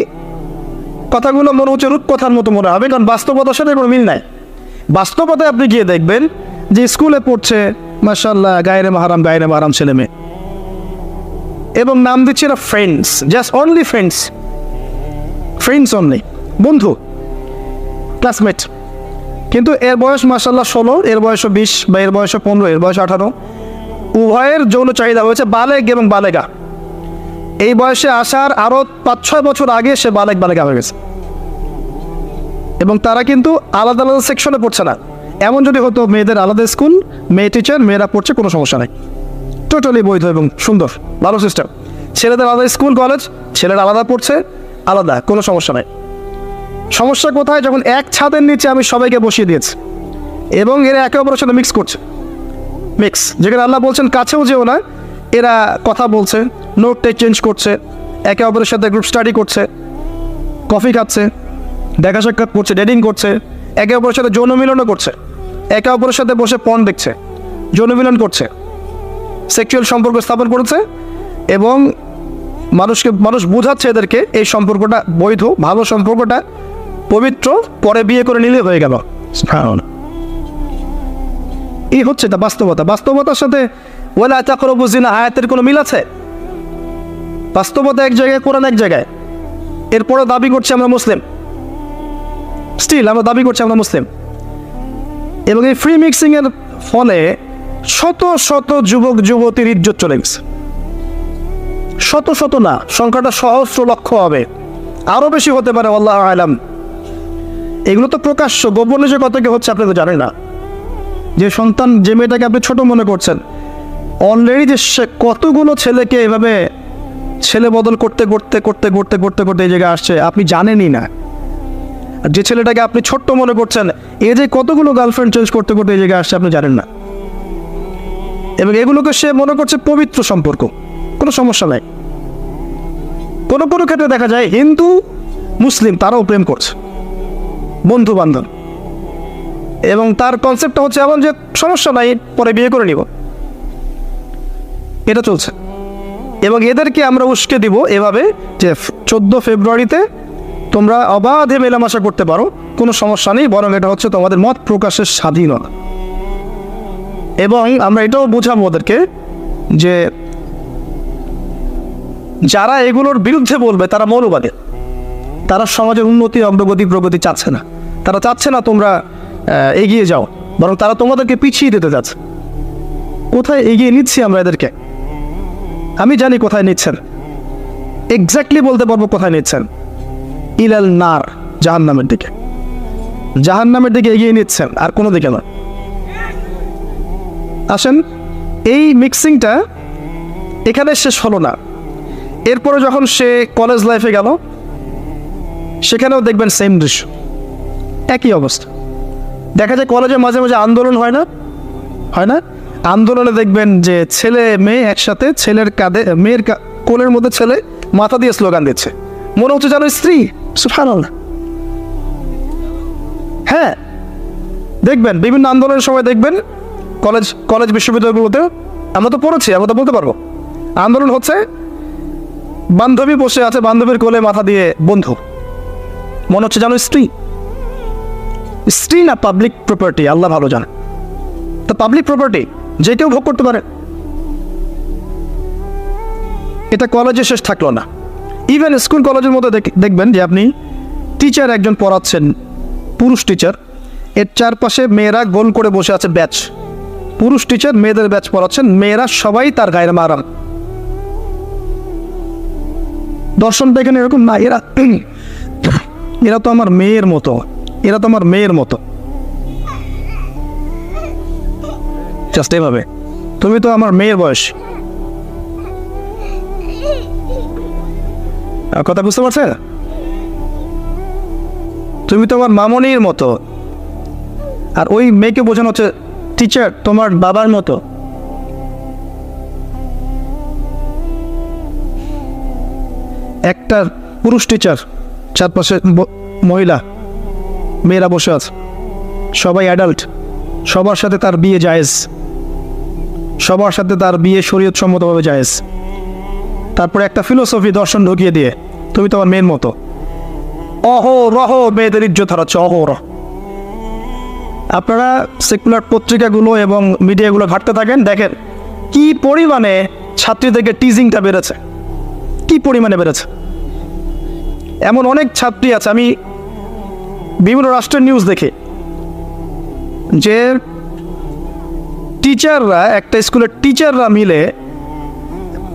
কথাগুলো মনে হচ্ছে রূপকথার মতো মনে হবে, কারণ বাস্তবতার সাথে কোনো মিল নাই। বাস্তবতা আপনি গিয়ে দেখবেন যে স্কুলে পড়ছে মাশাআল্লাহ গায়রে মাহারাম ছেলে মেয়ে, এবং নাম দিচ্ছে এরা friends, just only friends only, বন্ধু, ক্লাসমেট। কিন্তু এর বয়স মাশাআল্লাহ 16, এর বয়সও 20, বা এর বয়সও 15, এর বয়স 18। উভয়ের যৌন চাহিদা হয়েছে বালেগ এবং বালেগা। এই বয়সে আসার আরও 5-6 বছর আগে সে বালেগা হয়ে গেছে, এবং তারা কিন্তু আলাদা আলাদা সেকশনে পড়ছে না। এমন যদি হতো মেয়েদের আলাদা স্কুল, মেয়ে টিচার, মেয়েরা পড়ছে, কোনো সমস্যা নেই, টোটালি বৈধ এবং সুন্দর, ভালো সিস্টেম। ছেলেদের আলাদা স্কুল কলেজ, ছেলেরা আলাদা পড়ছে, আলাদা, কোনো সমস্যা নেই। সমস্যা কোথায়? যখন এক ছাদের নিচে আমি সবাইকে বসিয়ে দিয়েছি এবং এরা একে অপরের সাথে মিক্স, যেখানে আল্লাহ বলছেন কাছেও যেও না, এরা কথা বলছে, নোট চেঞ্জ করছে, একে অপরের সাথে গ্রুপ স্টাডি করছে, কফি খাচ্ছে, দেখা সাক্ষাৎ করছে, ডেটিং করছে, একে অপরের সাথে যৌন মিলনও করছে, একে অপরের সাথে বসে পর্ন দেখছে, যৌন মিলন করছে, সেক্সুয়াল সম্পর্ক স্থাপন করেছে, এবং মানুষ বোঝাচ্ছে এদেরকে এই সম্পর্কটা বৈধ, ভালো সম্পর্কটা পবিত্র, পরে বিয়ে করে নিলে হয়ে গেল। এই হচ্ছে তা বাস্তবতা। বাস্তবতার সাথে ওয়ালা তাকরাবু জিনা আয়াতের কোনো মিল আছে? বাস্তবতা এক জায়গায়, কোরআন এক জায়গায়, এরপরও দাবি করছে আমরা মুসলিম, স্টিল আমরা দাবি করছি আমরা মুসলিম। এবং এই ফ্রি মিক্সিংয়ের ফলে শত শত যুবক যুবতীর ইজ্জত চলে গেছে, শত না, সংখ্যাটা সহস্র লক্ষ হবে, আরও বেশি হতে পারে, আল্লাহু আ'লাম। এগুলো তো প্রকাশ্য, গোপনে যে কত কি হচ্ছে আপনি তো জানেন না। যে সন্তান, যে মেয়েটাকে আপনি ছোট মনে করছেন, অলরেডি যে সে কতগুলো ছেলেকে এভাবে ছেলে বদল করতে এই জায়গায় আসছে আপনি জানেনই না। আর যে ছেলেটাকে আপনি ছোট্ট মনে করছেন, এ যে কতগুলো গার্লফ্রেন্ড চেঞ্জ করতে এই জায়গায় আসছে আপনি জানেন না। এবং এগুলোকে সে মনে করছে পবিত্র সম্পর্ক, কোনো সমস্যা নাই। কোনো ক্ষেত্রে দেখা যায় হিন্দু মুসলিম তারাও প্রেম করছে, বন্ধু বান্ধব, এবং তার কনসেপ্টটা হচ্ছে এমন যে সমস্যা নাই, পরে বিয়ে করে নিব, এটা চলছে। এবং এদেরকে আমরা উস্কে দিব এভাবে যে 14 ফেব্রুয়ারিতে তোমরা অবাধে মেলামেশা করতে পারো, কোনো সমস্যা নেই, বরং এটা হচ্ছে তোমাদের মত প্রকাশের স্বাধীনতা। এবং আমরা এটাও বোঝাবো ওদেরকে যে যারা এগুলোর বিরুদ্ধে বলবে তারা মৌলবাদী, তারা সমাজের উন্নতি, অগ্রগতি, প্রগতি চাচ্ছে না, তারা চাচ্ছে না তোমরা এগিয়ে যাও, বরং তারা তোমাদেরকে পিছিয়ে দিতে যাচ্ছে। কোথায় এগিয়ে নিচ্ছি আমরা এদেরকে? আমি জানি কোথায় নিচ্ছেন, এক্স্যাক্টলি বলতে পারবো কোথায় নিচ্ছেন। ইলাল নার, জাহান্নামের দিকে এগিয়ে নিচ্ছেন, আর কোনো দিকে নয়। আসেন, এই মিক্সিংটা এখানে শেষ হলো না। এরপরে যখন সে কলেজ লাইফে গেল, সেখানেও দেখবেন সেম দৃশ্য, একই অবস্থা। দেখা যায় কলেজে মাঝে মাঝে আন্দোলন হয় না? আন্দোলনে দেখবেন যে ছেলে মেয়ে একসাথে, ছেলের কাঁধে, মেয়ের কোলের মধ্যে ছেলে মাথা দিয়ে স্লোগান দিচ্ছে, মনে হচ্ছে যেন স্ত্রী। সুবহানাল্লাহ। হ্যাঁ, দেখবেন বিভিন্ন আন্দোলনের সময় দেখবেন কলেজ বিশ্ববিদ্যালয়গুলোতে, আমরা তো পড়েছি, আমরা তো বলতে পারবো, আন্দোলন হচ্ছে, বান্ধবী বসে আছে, বান্ধবীর কোলে মাথা দিয়ে বন্ধু, মনে হচ্ছে যেন স্ত্রী না পাবলিক প্রপার্টি, আল্লাহ ভালো জানে। তো পাবলিক প্রপার্টি যে কেউ ভোগ করতে পারে। এটা কলেজে শেষ থাকলো না, ইভেন স্কুল কলেজের মধ্যে দেখবেন যে আপনি টিচার একজন পড়াচ্ছেন, পুরুষ টিচার, এর চারপাশে মেয়েরা গোল করে বসে আছে ব্যাচ, পুরুষ টিচার মেয়েদের ব্যাচ পড়াচ্ছেন, মেয়েরা সবাই তার গায়ের মারাম। দর্শনটা এখানে এরকম না, এরা তো আমার মেয়ের মতো, জাস্ট এভাবে, তুমি তো আমার মেয়ের বয়স। কথা বুঝতে পারছেন? তুমি তো আমার মামনির মতো, আর ওই মেয়েকে বোঝানো হচ্ছে টিচার তোমার বাবার মতো। একটা পুরুষ টিচার, চারপাশে মহিলা, মেয়েরা বসে আছে, সবাই অ্যাডাল্ট, সবার সাথে তার বিয়ে জায়েজ, সবার সাথে তার বিয়ে শরীয়ত সম্মতভাবে জায়েজ। তারপরে একটা ফিলোসফি, দর্শন ঢুকিয়ে দিয়ে তুমি তোমার মেয়ের মতো, অহরহ মেয়েদের ইজ্জত হারাচ্ছে, অহরহ। আপনারা সেকুলার পত্রিকাগুলো এবং মিডিয়াগুলো ঘাঁটতে থাকেন, দেখেন কি পরিমাণে ছাত্রীদেরকে টিজিংটা বেড়েছে, কি পরিমাণে বেড়েছে। এমন অনেক ছাত্রী আছে, আমি বিভিন্ন রাষ্ট্রের নিউজ দেখি যে টিচাররা, একটা স্কুলের টিচাররা মিলে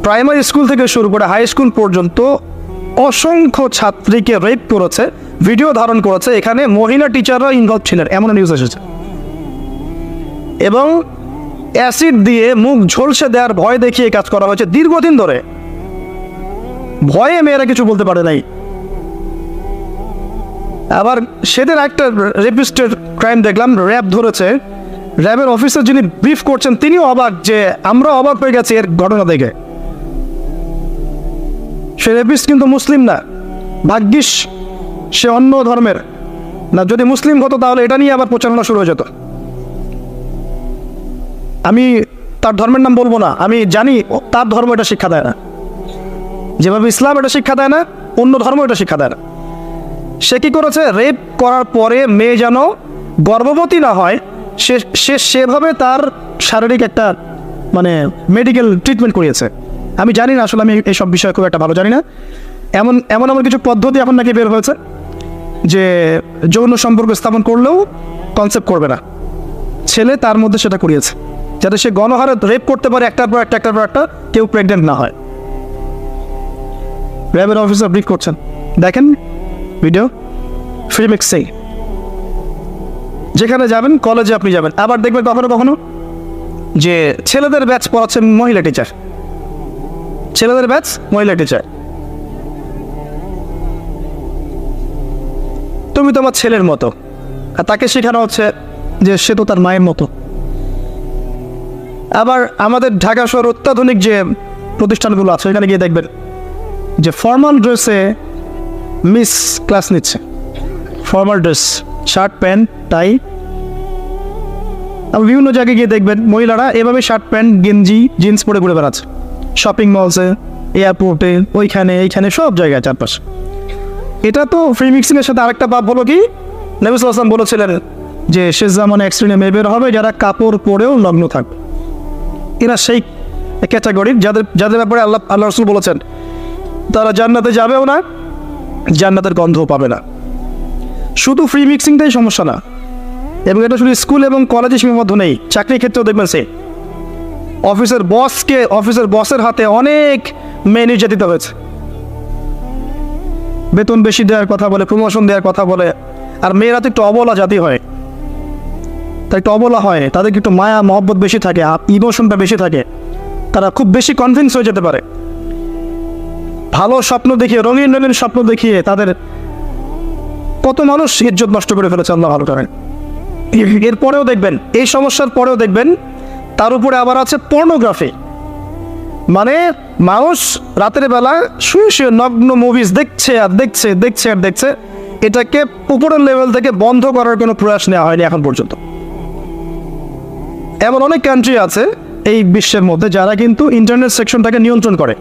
প্রাইমারি স্কুল থেকে শুরু করে হাই স্কুল পর্যন্ত অসংখ্য ছাত্রীকে রেপ করেছে, ভিডিও ধারণ করেছে, এখানে মহিলা টিচাররা ইনভলভ ছিলেন, এমন নিউজ এসেছে। এবং অ্যাসিড দিয়ে মুখ ঝলসে দেওয়ার ভয় দেখিয়ে কাজ করা হয়েছে দীর্ঘদিন ধরে। ভয়ে মেয়েরা কিছু বলতে পারে নাই। আবার সেদিন একটা রেপিস্টের ক্রাইম দেখলাম, র্যাব ধরেছে, র্যাবের অফিসার যিনি ব্রিফ করছেন তিনিও অবাক, যে আমরা অবাক হয়ে গেছি এর ঘটনা দেখে। সে রেপিস্ট কিন্তু মুসলিম না, ভাগ্যিস সে অন্য ধর্মের না, যদি মুসলিম হতো তাহলে এটা নিয়ে আবার প্রচারণা শুরু হয়ে যেত। আমি তার ধর্মের নাম বলবো না, আমি জানি তার ধর্ম এটা শিক্ষা দেয় না, যেভাবে ইসলাম এটা শিক্ষা দেয় না, অন্য ধর্ম এটা শিক্ষা দেয় না। সে কি করেছে, রেপ করার পরে মেয়ে যেন গর্ভবতী না হয় সে সেভাবে তার শারীরিক একটা মানে মেডিকেল ট্রিটমেন্ট করিয়েছে। আমি জানি না, আসলে আমি এইসব বিষয়ে খুব একটা ভালো জানি না। এমন এমন এমন কিছু পদ্ধতি এখন নাকি বের হয়েছে যে যৌন সম্পর্ক স্থাপন করলেও কনসেপ্ট করবে না, ছেলে তার মধ্যে সেটা করিয়েছে, যাতে সে গণহারে রেপ করতে পারে, একটার পর একটা, কেউ প্রেগনেন্ট না হয়। র্যাবের অফিসার ব্রিফ করছেন, দেখেন ভিডিও, ফ্রি মিক্সিং। যেখানে যাবেন, কলেজে আপনি যাবেন, আবার দেখবেন কখনো কখনো যে ছেলেদের ব্যাচ পড়াচ্ছে মহিলা টিচার, ছেলেদের ব্যাচ মহিলা টিচার। তুমি তো আমার ছেলের মতো, আর তাকে শেখানো হচ্ছে যে সে তো তার মায়ের মতো। আবার আমাদের ঢাকা শহর অত্যাধুনিক যে প্রতিষ্ঠানগুলো আছে, এখানে গিয়ে দেখবেন যে ফর্মাল ড্রেসে মিস ক্লাস নিচ্ছে, formal dress, shirt pant tie. আবার বিভিন্ন জায়গায় গিয়ে দেখবেন মহিলারা এভাবে শার্ট প্যান্ট গেঞ্জি জিন্স পরে ঘুরে বেড়াচ্ছে, শপিং মলসে, এয়ারপোর্টে, ওইখানে এইখানে সব জায়গায় চারপাশে। এটা তো ফ্রি মিক্সিংয়ের সাথে আরেকটা পাপ হলো কি, নবী সাল্লাল্লাহু আলাইহি ওয়াসাল্লাম বলেছিলেন যে শেষ জামানে এক শ্রেণীর মেয়ে বের হবে যারা কাপড় পরেও নগ্ন থাকবে। এরা সেই ক্যাটাগরির যাদের ব্যাপারে আল্লাহ রাসূল বলেছেন তারা জান্নাতে যাবেও না, জান্নাতের গন্ধও পাবে না। শুধু ফ্রি মিক্সিংটাই সমস্যা না, এবং এটা শুধু স্কুল এবং কলেজে সীমাবদ্ধ নেই, চাকরির ক্ষেত্রেও দেখবেন সে অফিসের বসের হাতে অনেক মেয়ে নির্যাতিত হয়েছে, বেতন বেশি দেওয়ার কথা বলে, প্রমোশন দেওয়ার কথা বলে। আর মেয়েরা তো একটু অবলা জাতি হয়, তাই একটু অবলা হয়, তাদেরকে একটু মায়া মহব্বত বেশি থাকে, ইমোশনটা বেশি থাকে, তারা খুব বেশি কনভিন্স হয়ে যেতে পারে। ভালো স্বপ্ন দেখিয়ে, রঙিন রঙিন স্বপ্ন দেখিয়ে তাদের কত মানুষ ইজ্জত নষ্ট করে ফেলেছে, আল্লাহ ভালো করেন। এরপরেও দেখবেন, এই সমস্যার পরেও দেখবেন তার উপরে আবার আছে পর্নোগ্রাফি। মানে মানুষ রাতের বেলা শুয়ে শুয়ে নগ্ন মুভিজ দেখছে আর দেখছে, দেখছে আর দেখছে। এটাকে উপরের লেভেল থেকে বন্ধ করার কোনো প্রয়াস নেওয়া হয়নি এখন পর্যন্ত। এমন অনেক কান্ট্রি আছে এই বিশ্বের মধ্যে যারা কিন্তু ইন্টারনেট সেকশনটাকে নিয়ন্ত্রণ করে।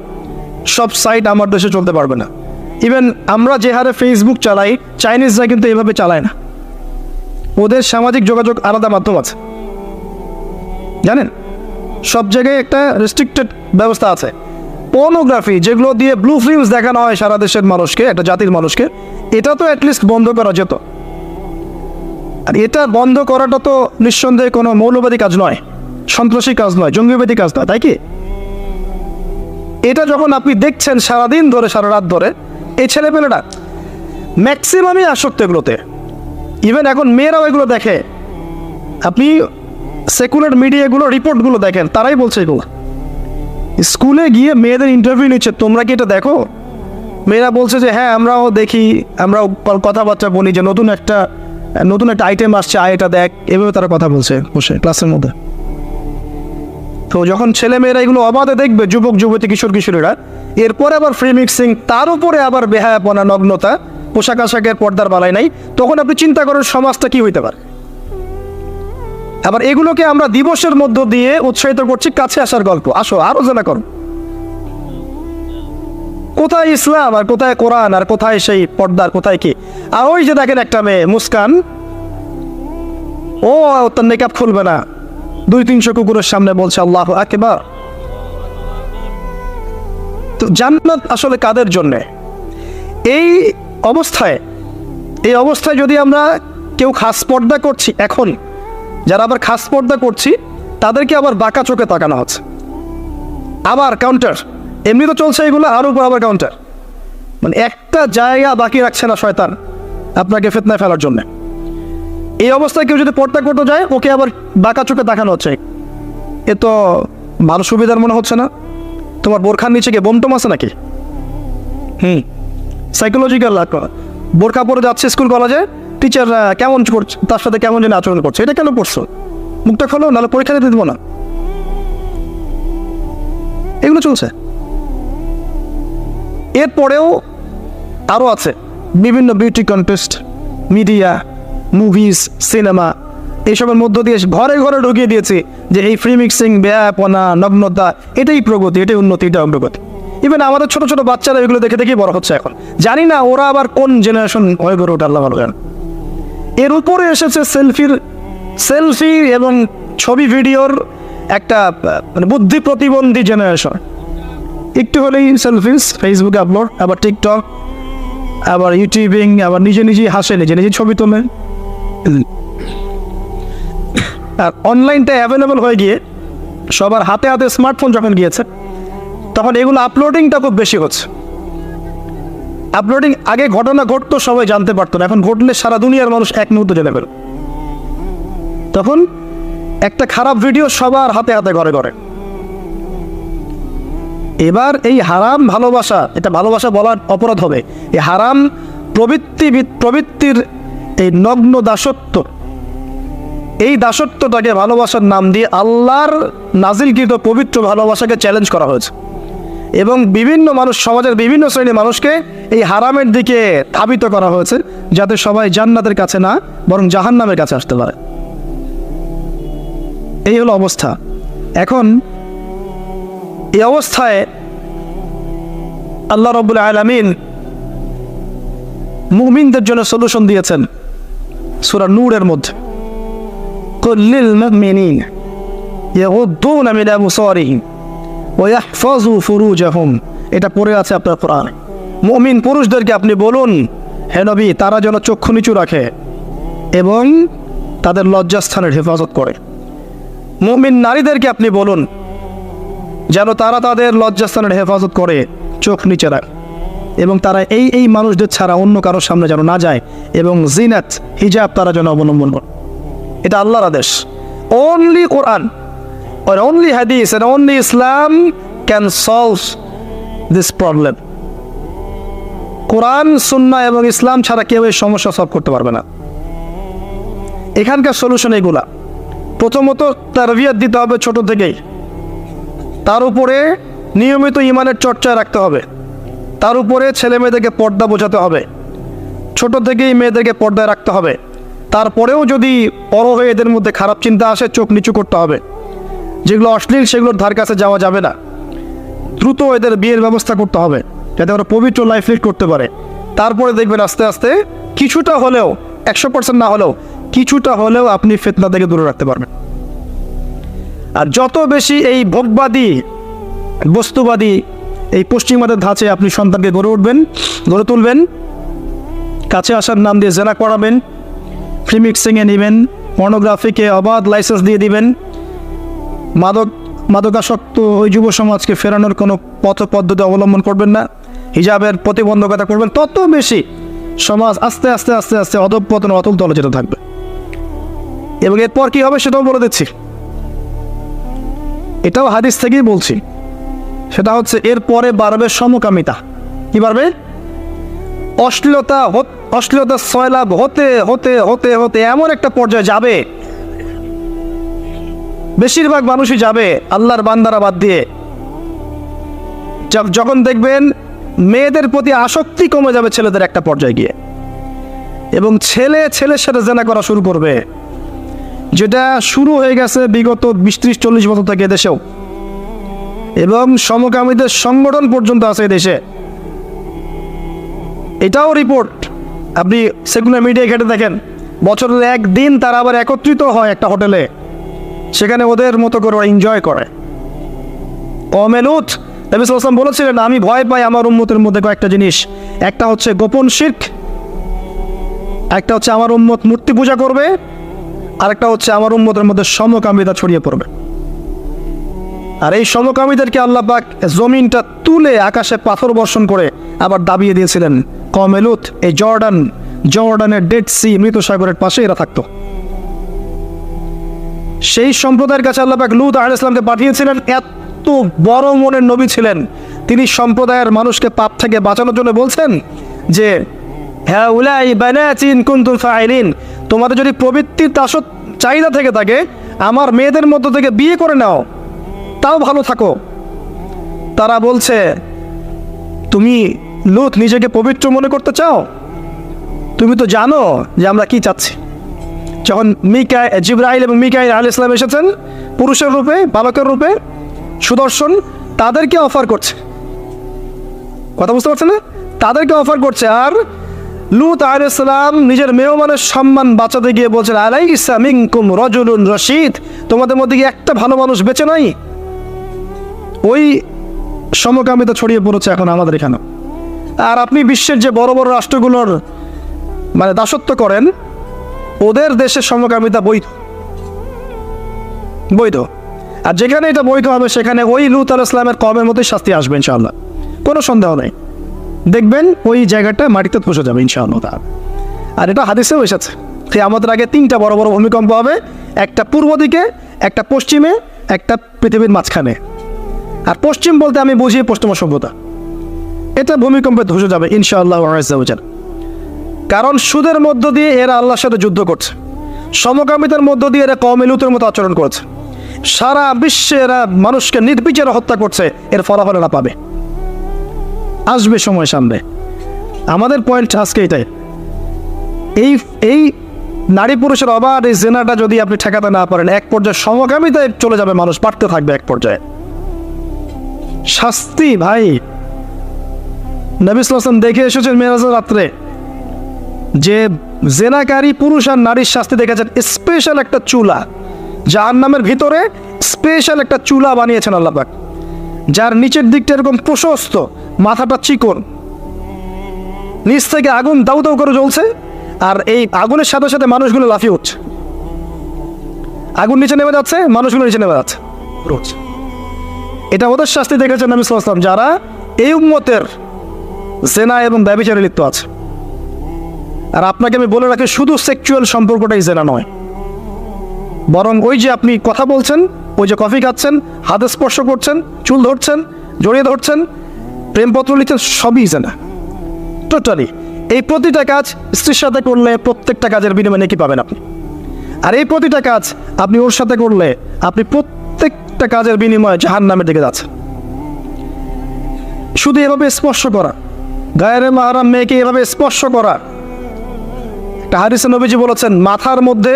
সব সাইট আমার দেশে চলতে পারবে না। ইভেন আমরা যে হারে ফেসবুক চালাই, চাইনিজরা কিন্তু এভাবে চালায় না, ওদের সামাজিক যোগাযোগ আলাদা মাধ্যম আছে, জানেন? সব জায়গায় একটা রেস্ট্রিক্টেড ব্যবস্থা আছে। পর্নোগ্রাফি যেগুলো দিয়ে ব্লু ফিল্মস দেখানো হয় সারা দেশের মানুষকে, একটা জাতির মানুষকে, এটা তো অ্যাটলিস্ট বন্ধ করা যেত। আর এটা বন্ধ করাটা তো নিঃসন্দেহে কোনো মৌলবাদী কাজ নয়, সন্ত্রাসী কাজ নয়, জঙ্গিবাদী কাজ নয়, তাই কি? এটা যখন আপনি দেখছেন সারাদিন ধরে, সারা রাত ধরে, এই ছেলেপেলেরা ম্যাক্সিমামই আসক্ত এগুলোতে। ইভেন এখন মেয়েরাও এগুলো দেখে। আপনি সেকুলার মিডিয়াগুলো রিপোর্টগুলো দেখেন, তারাই বলছে এগুলো। স্কুলে গিয়ে মেয়েদের ইন্টারভিউ নিচ্ছে, তোমরা কি এটা দেখো? মেয়েরা বলছে যে হ্যাঁ আমরাও দেখি, আমরাও কথাবার্তা বলি যে নতুন একটা আইটেম আসছে, এটা দেখ, এভাবে তারা কথা বলছে বসে ক্লাসের মধ্যে। তো যখন ছেলে মেয়েরা এগুলো অবাধে দেখবে, যুবক যুবতী, কিশোর কিশোরীরা, এরপরে আবার ফ্রি মিক্সিং, তার উপরে আবার বেহায়াপনা, নগ্নতা, পোশাক আশাকের পর্দার বালাই নাই, তখন আপনি চিন্তা করেন সমাজটা কি হইতে পারে। আবার এগুলোকে আমরা দিবসের মধ্য দিয়ে উৎসাহিত করছি কাছে আসার গল্প, আসো আরো জানা করো। কোথায় ইসলাম আর কোথায় কোরআন আর কোথায় সেই পর্দার, কোথায় কি? আর ওই যে দেখেন একটা মেয়ে মুস্কান, ও তার নেকাব খুলবে না, 200-300 কুকুরের সামনে বলছে আল্লাহু আকবার। তো জান্নাত আসলে কাদের জন্যে? এই অবস্থায় যদি আমরা কেউ খাস পর্দা করছি, এখন যারা আবার খাস পর্দা করছি তাদেরকে আবার বাঁকা চোখে তাকানো হচ্ছে, আবার কাউন্টার। এমনি তো চলছে এগুলো, আর উপর আবার কাউন্টার। মানে একটা জায়গা বাকি রাখছে না শয়তান আপনাকে ফিতনায় ফেলার জন্য। এই অবস্থায় কেউ যদি পর্দা করতে যায়, ওকে আবার বাঁকা চোখে দেখানো হচ্ছে। এ তো ভালো সুবিধার মনে হচ্ছে না। তোমার বোরখার নিচে গিয়ে বোমটম আছে নাকি? সাইকোলজিক্যাল বোরখা পরে যাচ্ছে স্কুল কলেজে, টিচার কেমন করছে, তার সাথে কেমন যেন আচরণ করছে। এটা কেন পড়ছো? মুখটা খোলো, নাহলে পরীক্ষা দিতে দেবো না। এগুলো চলছে। এরপরেও আরও আছে বিভিন্ন beauty contest, media, movies, cinema, এইসবের মধ্য দিয়ে ঘরে ঘরে ঢুকিয়ে দিয়েছি যে এই ফ্রি মিক্সিং, ব্যাপনা, নগ্নতা, এটাই প্রগতি, এটাই উন্নতি, এটা অগ্রগতি। ইভেন আমাদের ছোট ছোট বাচ্চারা এগুলো দেখে দেখেই বড় হচ্ছে এখন। জানি না ওরা আবার কোন জেনারেশন হয়ে গড়ে ওঠে, আল্লাহ ভালো জানেন। এর উপরে এসেছে সেলফি এবং ছবি ভিডিওর একটা মানে বুদ্ধি প্রতিবন্ধী জেনারেশন। একটু হলেই সেলফিস, ফেসবুকে আপলোড, আবার টিকটক, আবার ইউটিউবিং, আবার নিজে নিজেই হাসে, নিজে নিজে ছবি তোলে। আর অনলাইনটা অ্যাভেলেবল হয়ে গিয়ে সবার হাতে হাতে স্মার্টফোন যখন গিয়েছে, তখন এগুলো আপলোডিংটা খুব বেশি হচ্ছে। আপলোডিং আগে ঘটনা ঘটতো, সবাই জানতে পারতো না, এখন ঘটলে সারা দুনিয়ার মানুষ এক মুহূর্তে জেনে ফেলে। তখন একটা খারাপ ভিডিও সবার হাতে হাতে ঘরে ঘরে। এবার এই হারাম ভালোবাসা, এটা ভালোবাসা বলার অপরাধ হবে, এই হারাম প্রবৃত্তির এই নগ্ন দাসত্ব, এই দাসত্বটাকে ভালোবাসার নাম দিয়ে আল্লাহর নাজিলকৃত পবিত্র ভালোবাসাকে চ্যালেঞ্জ করা হয়েছে। এবং বিভিন্ন মানুষ, সমাজের বিভিন্ন শ্রেণীর মানুষকে এই হারামের দিকে ধাবিত করা হয়েছে, যাতে সবাই জান্নাতের কাছে না বরং জাহান্নামের কাছে আসতে পারে। এই হলো অবস্থা। এখন এই অবস্থায় আল্লাহ রাব্বুল আলামিন মুমিনদের জন্য সলিউশন দিয়েছেন সূরা নূরের মধ্যে। কুল লিল মুমিনিনা ইয়াগুদ্দুনা মিন আবসারিহিম ওয়া ইয়াহফাযু ফুরুজাহুম, এটা পড়ে আছে আপনার কোরআনে। মুমিন পুরুষদেরকে আপনি বলুন, হে নবী, তারা যেন চক্ষু নিচু রাখে এবং তাদের লজ্জাস্থানের হেফাজত করে। মুমিন নারীদেরকে আপনি বলুন যেন তারা তাদের লজ্জাস্থানের হেফাজত করে, চোখ নিচে রাখ, এবং তারা এই মানুষদের ছাড়া অন্য কারোর সামনে যেন না যায়, এবং জিনাত, হিজাব তারা যেন অবলম্বন করে। এটা আল্লাহর আদেশ। Only Quran or only hadith and only Islam can solve this problem. কোরআন, সুন্নাহ এবং ইসলাম ছাড়া কেউ এই সমস্যা সলভ করতে পারবে না। এখানকার সলিউশন এগুলা। প্রথমত তারবিয়াত দিতে হবে ছোট থেকেই, তার উপরে নিয়মিত ইমানের চর্চা রাখতে হবে, তার উপরে ছেলে মেয়েদেরকে পর্দা বোঝাতে হবে, ছোট থেকেই মেয়েদেরকে পর্দায় রাখতে হবে। তারপরেও যদি বড় হয়ে এদের মধ্যে খারাপ চিন্তা আসে, চোখ নিচু করতে হবে। যেগুলো অশ্লীল সেগুলোর ধার কাছে যাওয়া যাবে না। দ্রুত এদের বিয়ের ব্যবস্থা করতে হবে যাতে ওরা পবিত্র লাইফ লিড করতে পারে। তারপরে দেখবেন আস্তে আস্তে কিছুটা হলেও, 100% না হলেও কিছুটা হলেও আপনি ফিতনা থেকে দূরে রাখতে পারবেন। আর যত বেশি এই ভোগবাদী, বস্তুবাদী, এই পশ্চিমাদের ধাঁচে আপনি সন্তানকে গড়ে তুলবেন, কাছে আসার নাম দিয়ে জেনা করাবেন, ফ্রি মিক্সিংয়ে নেবেন, পর্নোগ্রাফিকে অবাধ লাইসেন্স দিয়ে দিবেন, মাদকাসক্ত ওই যুব সমাজকে ফেরানোর কোনো পথ পদ্ধতি অবলম্বন করবেন না, হিজাবের প্রতিবন্ধকতা করবেন, তত বেশি সমাজ আস্তে আস্তে আস্তে আস্তে অধঃপতন, অতল তলে যেতে থাকবে। এবং এরপর কী হবে সেটাও বলে দিচ্ছি, এটাও হাদিস থেকেই বলছি। সেটা হচ্ছে এরপরে বাড়বে সমকামিতা। কি বাড়বে? অশ্লীলতা সয়লাভ হতে হতে হতে হতে এমন একটা পর্যায়ে যাবে, বেশিরভাগ মানুষই যাবে আল্লাহর বান্দারা বাদ দিয়ে, যখন দেখবেন মেয়েদের প্রতি আসক্তি কমে যাবে ছেলেদের একটা পর্যায়ে গিয়ে, এবং ছেলের সাথে জেনা করা শুরু করবে, যেটা শুরু হয়ে গেছে বিগত 20-30-40 বছর থেকে দেশেও, এবং সমকামীদের সংগঠন পর্যন্ত আছে দেশে। এটাও রিপোর্ট, আপনি সেকুলার মিডিয়া ঘেটে দেখেন, বছরের একদিন তারা আবার একত্রিত হয় একটা হোটেলে, সেখানে ওদের মতো করে ওরা এনজয় করে। কওমে লূত, নবী সাল্লাল্লাহু আলাইহি ওয়াসাল্লাম বলেছিলেন, আমি ভয় পাই আমার উম্মতের মধ্যে কয়েকটা জিনিস। একটা হচ্ছে গোপন শিরক, একটা হচ্ছে আমার উম্মত মূর্তি পূজা করবে, আরেকটা হচ্ছে আমার উম্মতের মধ্যে সমকামিতা ছড়িয়ে পড়বে। আর এই সমকামীদেরকে আল্লাহ পাক জমিনটা তুলে আকাশে পাথর বর্ষণ করে আবার দাবিয়ে দিয়েছিলেন। কওমে লূত এই জর্ডানের ডেড সি, মৃত সাগরের পাশে এরা থাকতো। সেই সম্প্রদায়ের কাছে আল্লাহ পাক লূত আলাইহিস সালামকে পাঠিয়েছিলেন। এত বড় মনের নবী ছিলেন তিনি, সম্প্রদায়ের মানুষকে পাপ থেকে বাঁচানোর জন্য বলছেন যে হ্যাঁ উলাই বানাতিন কুনতুম ফাইলিন, তোমাদের যদি প্রবৃত্তির চাহিদা থেকে থাকে আমার মেয়েদের মধ্য থেকে বিয়ে করে নাও, তাও ভালো থাকো। তারা বলছে, তুমি লূত নিজেকে পবিত্র মনে করতে চাও? তুমি তো জানো যে আমরা কি চাচ্ছি। যখন জিবরাইল এবং মিকাইল আলাইহিস সালাম এসেছেন পুরুষের রূপে, বালকের রূপে, সুদর্শন, তাদেরকে অফার করছে, কথা বুঝতে পারছে না? তাদেরকে অফার করছে। আর লূত আলাইহিস সালাম নিজের মেহমানের সম্মান বাঁচাতে গিয়ে বলছেন, আলাইসা মিনকুম রাজুলুন রশীদ, তোমাদের মধ্যে কি একটা ভালো মানুষ বেঁচে নাই? ওই সমকামিতা ছড়িয়ে পড়েছে এখন আমাদের এখানে। আর আপনি বিশ্বের যে বড় বড় রাষ্ট্রগুলোর মানে দাসত্ব করেন, ওদের দেশে সমকামিতা বৈধ। আর যেখানে এটা বৈধ হবে সেখানে ওই লূত আলাইহিস সালামের কওমের মতোই শাস্তি আসবে ইনশাআল্লাহ, কোনো সন্দেহ নেই। দেখবেন ওই জায়গাটা মাটিতে ধসে যাবে ইনশাআল্লাহ। আর এটা হাদিসেও এসেছে, কিয়ামতের আগে 3টা বড় বড় ভূমিকম্প হবে, একটা পূর্ব দিকে, একটা পশ্চিমে, একটা পৃথিবীর মাঝখানে। আর পশ্চিম বলতে আমি বুঝি পশ্চিমা সভ্যতা। এটা ভূমিকম্পে ধসে যাবে ইনশাআল্লাহ আযজা ওয়া জাল। কারণ সুদের মধ্য দিয়ে এরা আল্লাহর সাথে যুদ্ধ করছে, সমকামিতার মধ্য দিয়ে এরা কওমে লূতের মতো আচরণ করছে, সারা বিশ্বে এরা মানুষকে নির্বিচারে হত্যা করছে। এর ফলাফল এরা পাবে, আসবে সময় সামনে। আমাদের পয়েন্ট আজকে এটাই, এই নারী পুরুষের অবাধ এই জেনাটা যদি আপনি ঠেকাতে না পারেন, এক পর্যায়ে সমকামিতায় চলে যাবে, মানুষ পারতে থাকবে এক পর্যায়ে। শাস্তি ভাই, নবী সাল্লাল্লাহু আলাইহি ওয়াসাল্লাম দেখে এসেছেন মেরাজের রাত্রে যে জেনাকারী পুরুষ আর নারীর শাস্তি দেখেছেন। স্পেশাল একটা চুলা, জাহান্নামের ভিতরে স্পেশাল একটা চুলা বানিয়েছেন আল্লাহ পাক, যার নিচের দিকটা এরকম প্রশস্ত, মাথাটা চিকন, নিচ থেকে আগুন দাউ দাউ করে জ্বলছে, আর এই আগুনের সাথে সাথে মানুষগুলো লাফিয়ে উঠছে। আগুন নিচে নেমে যাচ্ছে, মানুষগুলো নিচে নেমে যাচ্ছে। এটা ওদের শাস্তি দেখেছেন নবী সাল্লাল্লাহু আলাইহি ওয়াসাল্লাম যারা এই উম্মতের জেনা এবং ব্যভিচারে লিপ্ত আছে। আর আপনাকে আমি বলে রাখি, শুধু সেক্সুয়াল সম্পর্কটাই জেনা নয়, বরং ওই যে আপনি কথা বলছেন, ওই যে কফি খাচ্ছেন, হাতে স্পর্শ করছেন, চুল ধরছেন, জড়িয়ে ধরছেন, প্রেমপত্র লিখছেন, সবই জেনা টোটালি। এই প্রতিটা কাজ স্ত্রীর সাথে করলে প্রত্যেকটা কাজের বিনিময়ে নেকি পাবেন আপনি। আর এই প্রতিটা কাজ আপনি ওর সাথে করলে আপনি প্রত্যেকটা কাজের বিনিময়ে জাহান্নামের দিকে যাচ্ছেন। শুধু এভাবে স্পর্শ করা, গায়ের মাহরাম মেয়েকে এভাবে স্পর্শ করা, একটা হাদিসে নবীজি বলেছেন মাথার মধ্যে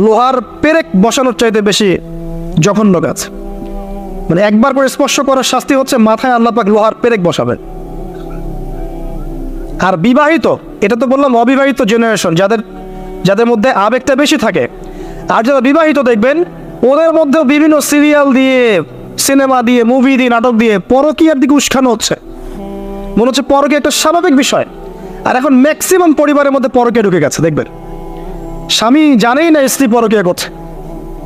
লোহার পেরেক বসানোর চাইতে বেশি জঘন্য কাজ। মানে একবার করে স্পর্শ করার শাস্তি হচ্ছে মাথায় আল্লাহ পাক লোহার পেরেক বসাবেন। আর বিবাহিত, এটা তো বললাম অবিবাহিত জেনারেশন, যাদের মধ্যে আবেগটা বেশি থাকে। আর যারা বিবাহিত দেখবেন ওদের মধ্যেও বিভিন্ন সিরিয়াল দিয়ে, সিনেমা দিয়ে, মুভি দিয়ে, নাটক দিয়ে পরকীয়ার দিকে উস্কানো হচ্ছে। মনে হচ্ছে পরকীয়া একটা স্বাভাবিক বিষয়। আর এখন ম্যাক্সিমাম পরিবারের মধ্যে পরকীয়া ঢুকে গেছে। দেখবেন স্বামী জানেই না স্ত্রী পরকীয়া করছে,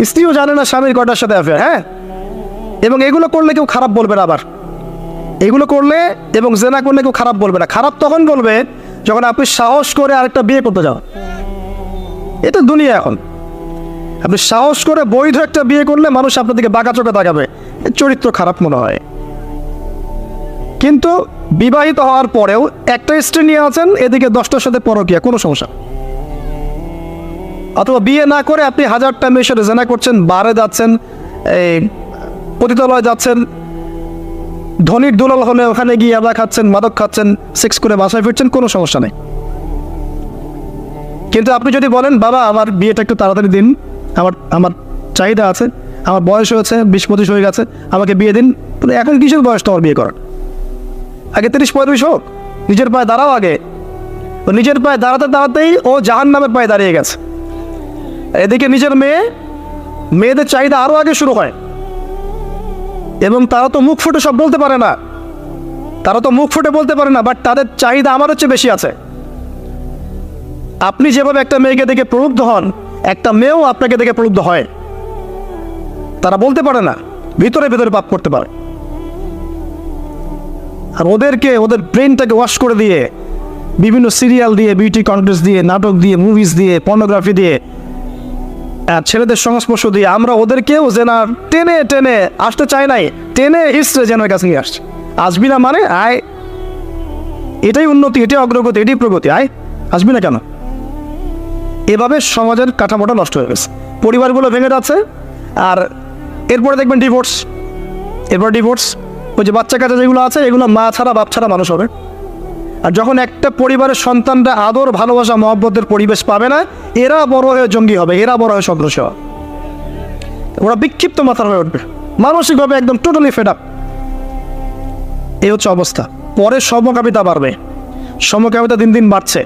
স্ত্রীও জানে না স্বামীর কটার সাথে অ্যাফেয়ার। হ্যাঁ, এবং এগুলো করলে কেউ খারাপ বলবে না। আবার এগুলো করলে এবং জেনা করলে কেউ খারাপ বলবে না। খারাপ তখন বলবে যখন আপনি সাহস করে আরেকটা বিয়ে করতে যান। এটা দুনিয়া এখন। আপনি সাহস করে বৈধ একটা বিয়ে করলে মানুষ আপনার দিকে বাঁকা চোখে তাকাবে, চরিত্র খারাপ মনে হয়। কিন্তু বিবাহিত হওয়ার পরেও একটা স্ত্রী নিয়ে আছেন, এদিকে 10টার সাথে পরকীয়া, কোনো সমস্যা। অথবা বিয়ে না করে আপনি 1000টা মেয়ের সাথে জেনা করছেন, বারে যাচ্ছেন, এই পতিতালয়ে যাচ্ছেন, ধনির দুলাল হলে ওখানে গিয়ে আবার খাচ্ছেন, মাদক খাচ্ছেন, সেক্স করে বাসায় ফিরছেন, কোনো সমস্যা নেই। কিন্তু আপনি যদি বলেন বাবা আমার বিয়েটা একটু তাড়াতাড়ি দিন, আমার চাহিদা আছে, আমার বয়স হয়েছে 20-25 হয়ে গেছে, আমাকে বিয়ে দিন। এখন কিসের বয়স তোমার বিয়ে করার? আগে 30-35 হোক, নিজের পায়ে দাঁড়াও আগে। নিজের পায়ে দাঁড়াতে দাঁড়াতেই ও জাহান্নামের পায়ে দাঁড়িয়ে গেছে। এদিকে নিজের মেয়েদের চাহিদা আরও আগে শুরু হয়, এবং তারা তো মুখ ফুটে সব বলতে পারে না, বাট তাদের চাহিদা আমাদের চেয়ে বেশি আছে। আপনি যেভাবে একটা মেয়েকে দেখে প্রলুব্ধ হন, একটা মেয়েও আপনাকে দেখে প্রলুব্ধ হয়। তারা বলতে পারে না, ভিতরে ভিতরে পাপ করতে পারে। আর ওদের ব্রেনটাকে ওয়াশ করে দিয়ে বিভিন্ন সিরিয়াল দিয়ে, বিউটি কন্টেস্ট দিয়ে, নাটক দিয়ে, মুভিজ দিয়ে, পর্নোগ্রাফি দিয়ে, ছেলেদের সংস্পর্শ দিয়ে আমরা ওদেরকেও জেনা টেনে টেনে আসতে চাই নাই, টেনে হিস্ট্রে যেন কাছে নিয়ে আসছে। আসবি না মানে আয়, এটাই উন্নতি, এটাই অগ্রগতি, এটাই প্রগতি, আয় আসবি না কেন? এভাবে সমাজের কাঠামোটা নষ্ট হয়ে গেছে, পরিবারগুলো ভেঙে যাচ্ছে। আর এরপরে দেখবেন ডিভোর্স, ওই যে বাচ্চা কাচ্চা যেগুলো আছে, এগুলো মা ছাড়া বাপ ছাড়া মানুষ হবে। আর যখন একটা পরিবারের সন্তানরা আদর, ভালোবাসা, মহব্বতের পরিবেশ পাবে না, এরা বড় হয়ে জঙ্গি হবে, এরা বড় হয়ে সন্ত্রাসী হবে, ওরা বিক্ষিপ্ত মাথার হয়ে উঠবে, মানসিকভাবে একদম টোটালি ফেড আপ। এই হচ্ছে অবস্থা। পরে সমকামিতা বাড়বে, সমকামিতা দিন দিন বাড়ছে।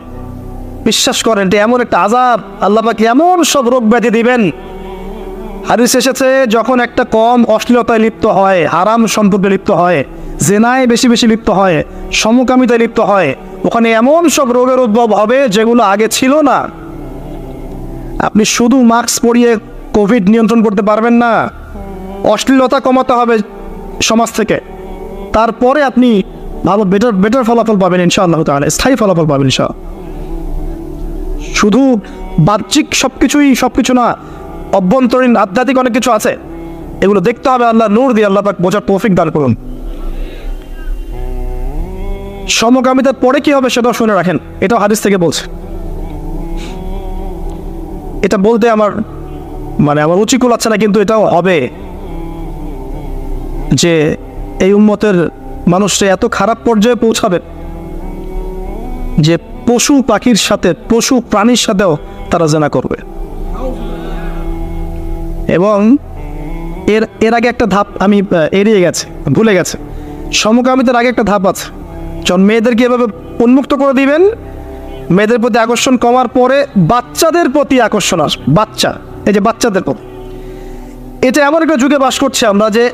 বিশ্বাস করেন, এটা এমন একটা আযাব, আল্লাহ পাক এমন সব রোগ ব্যাধি দিবেন। হাদিস এসেছে, যখন একটা কম অশ্লীলতায় লিপ্ত হয়, হারাম সম্পর্কে লিপ্ত হয়, জেনায় বেশি বেশি লিপ্ত হয়, সমকামিতায় লিপ্ত হয়, ওখানে এমন সব রোগের উদ্ভব হবে যেগুলো আগে ছিল না। আপনি শুধু মাস্ক পরিয়ে কোভিড নিয়ন্ত্রণ করতে পারবেন না, অশ্লীলতা কমাতে হবে সমাজ থেকে, তারপরে আপনি ভালো বেটার ফলাফল পাবেন ইনশাআল্লাহ তাআলা, স্থায়ী ফলাফল পাবেন ইনশাআল্লাহ। শুধু বাহ্যিক সবকিছু না, অভ্যন্তরীণ আধ্যাত্মিক অনেক কিছু আছে, এগুলো দেখতে হবে। আল্লাহ নূর দিয়ে আল্লাহ পাক বোঝার তৌফিক দান করুন। সমকামিতার পরে কি হবে সেটাও শুনে রাখেন, এটাও হাদিস থেকে বলছে। এটা বলতে আমার রুচি কুলাচ্ছে না, কিন্তু এটাও হবে যে এই উম্মতের মানুষরা এত খারাপ পর্যায়ে পৌঁছাবে যে পশু পাখির সাথে, পশু প্রাণীর সাথেও তারা জেনা করবে। এবং এর আগে একটা ধাপ আমি ভুলে গেছে। সমকামিতার আগে একটা ধাপ আছে, যখন মেয়েদেরকে এভাবে উন্মুক্ত করে দিবেন, মেয়েদের প্রতি আকর্ষণ কমার পরে বাচ্চাদের প্রতি আকর্ষণ আসবে। বাচ্চাদের প্রতি, এটা এমন একটা যুগে বাস করছে আমরা যে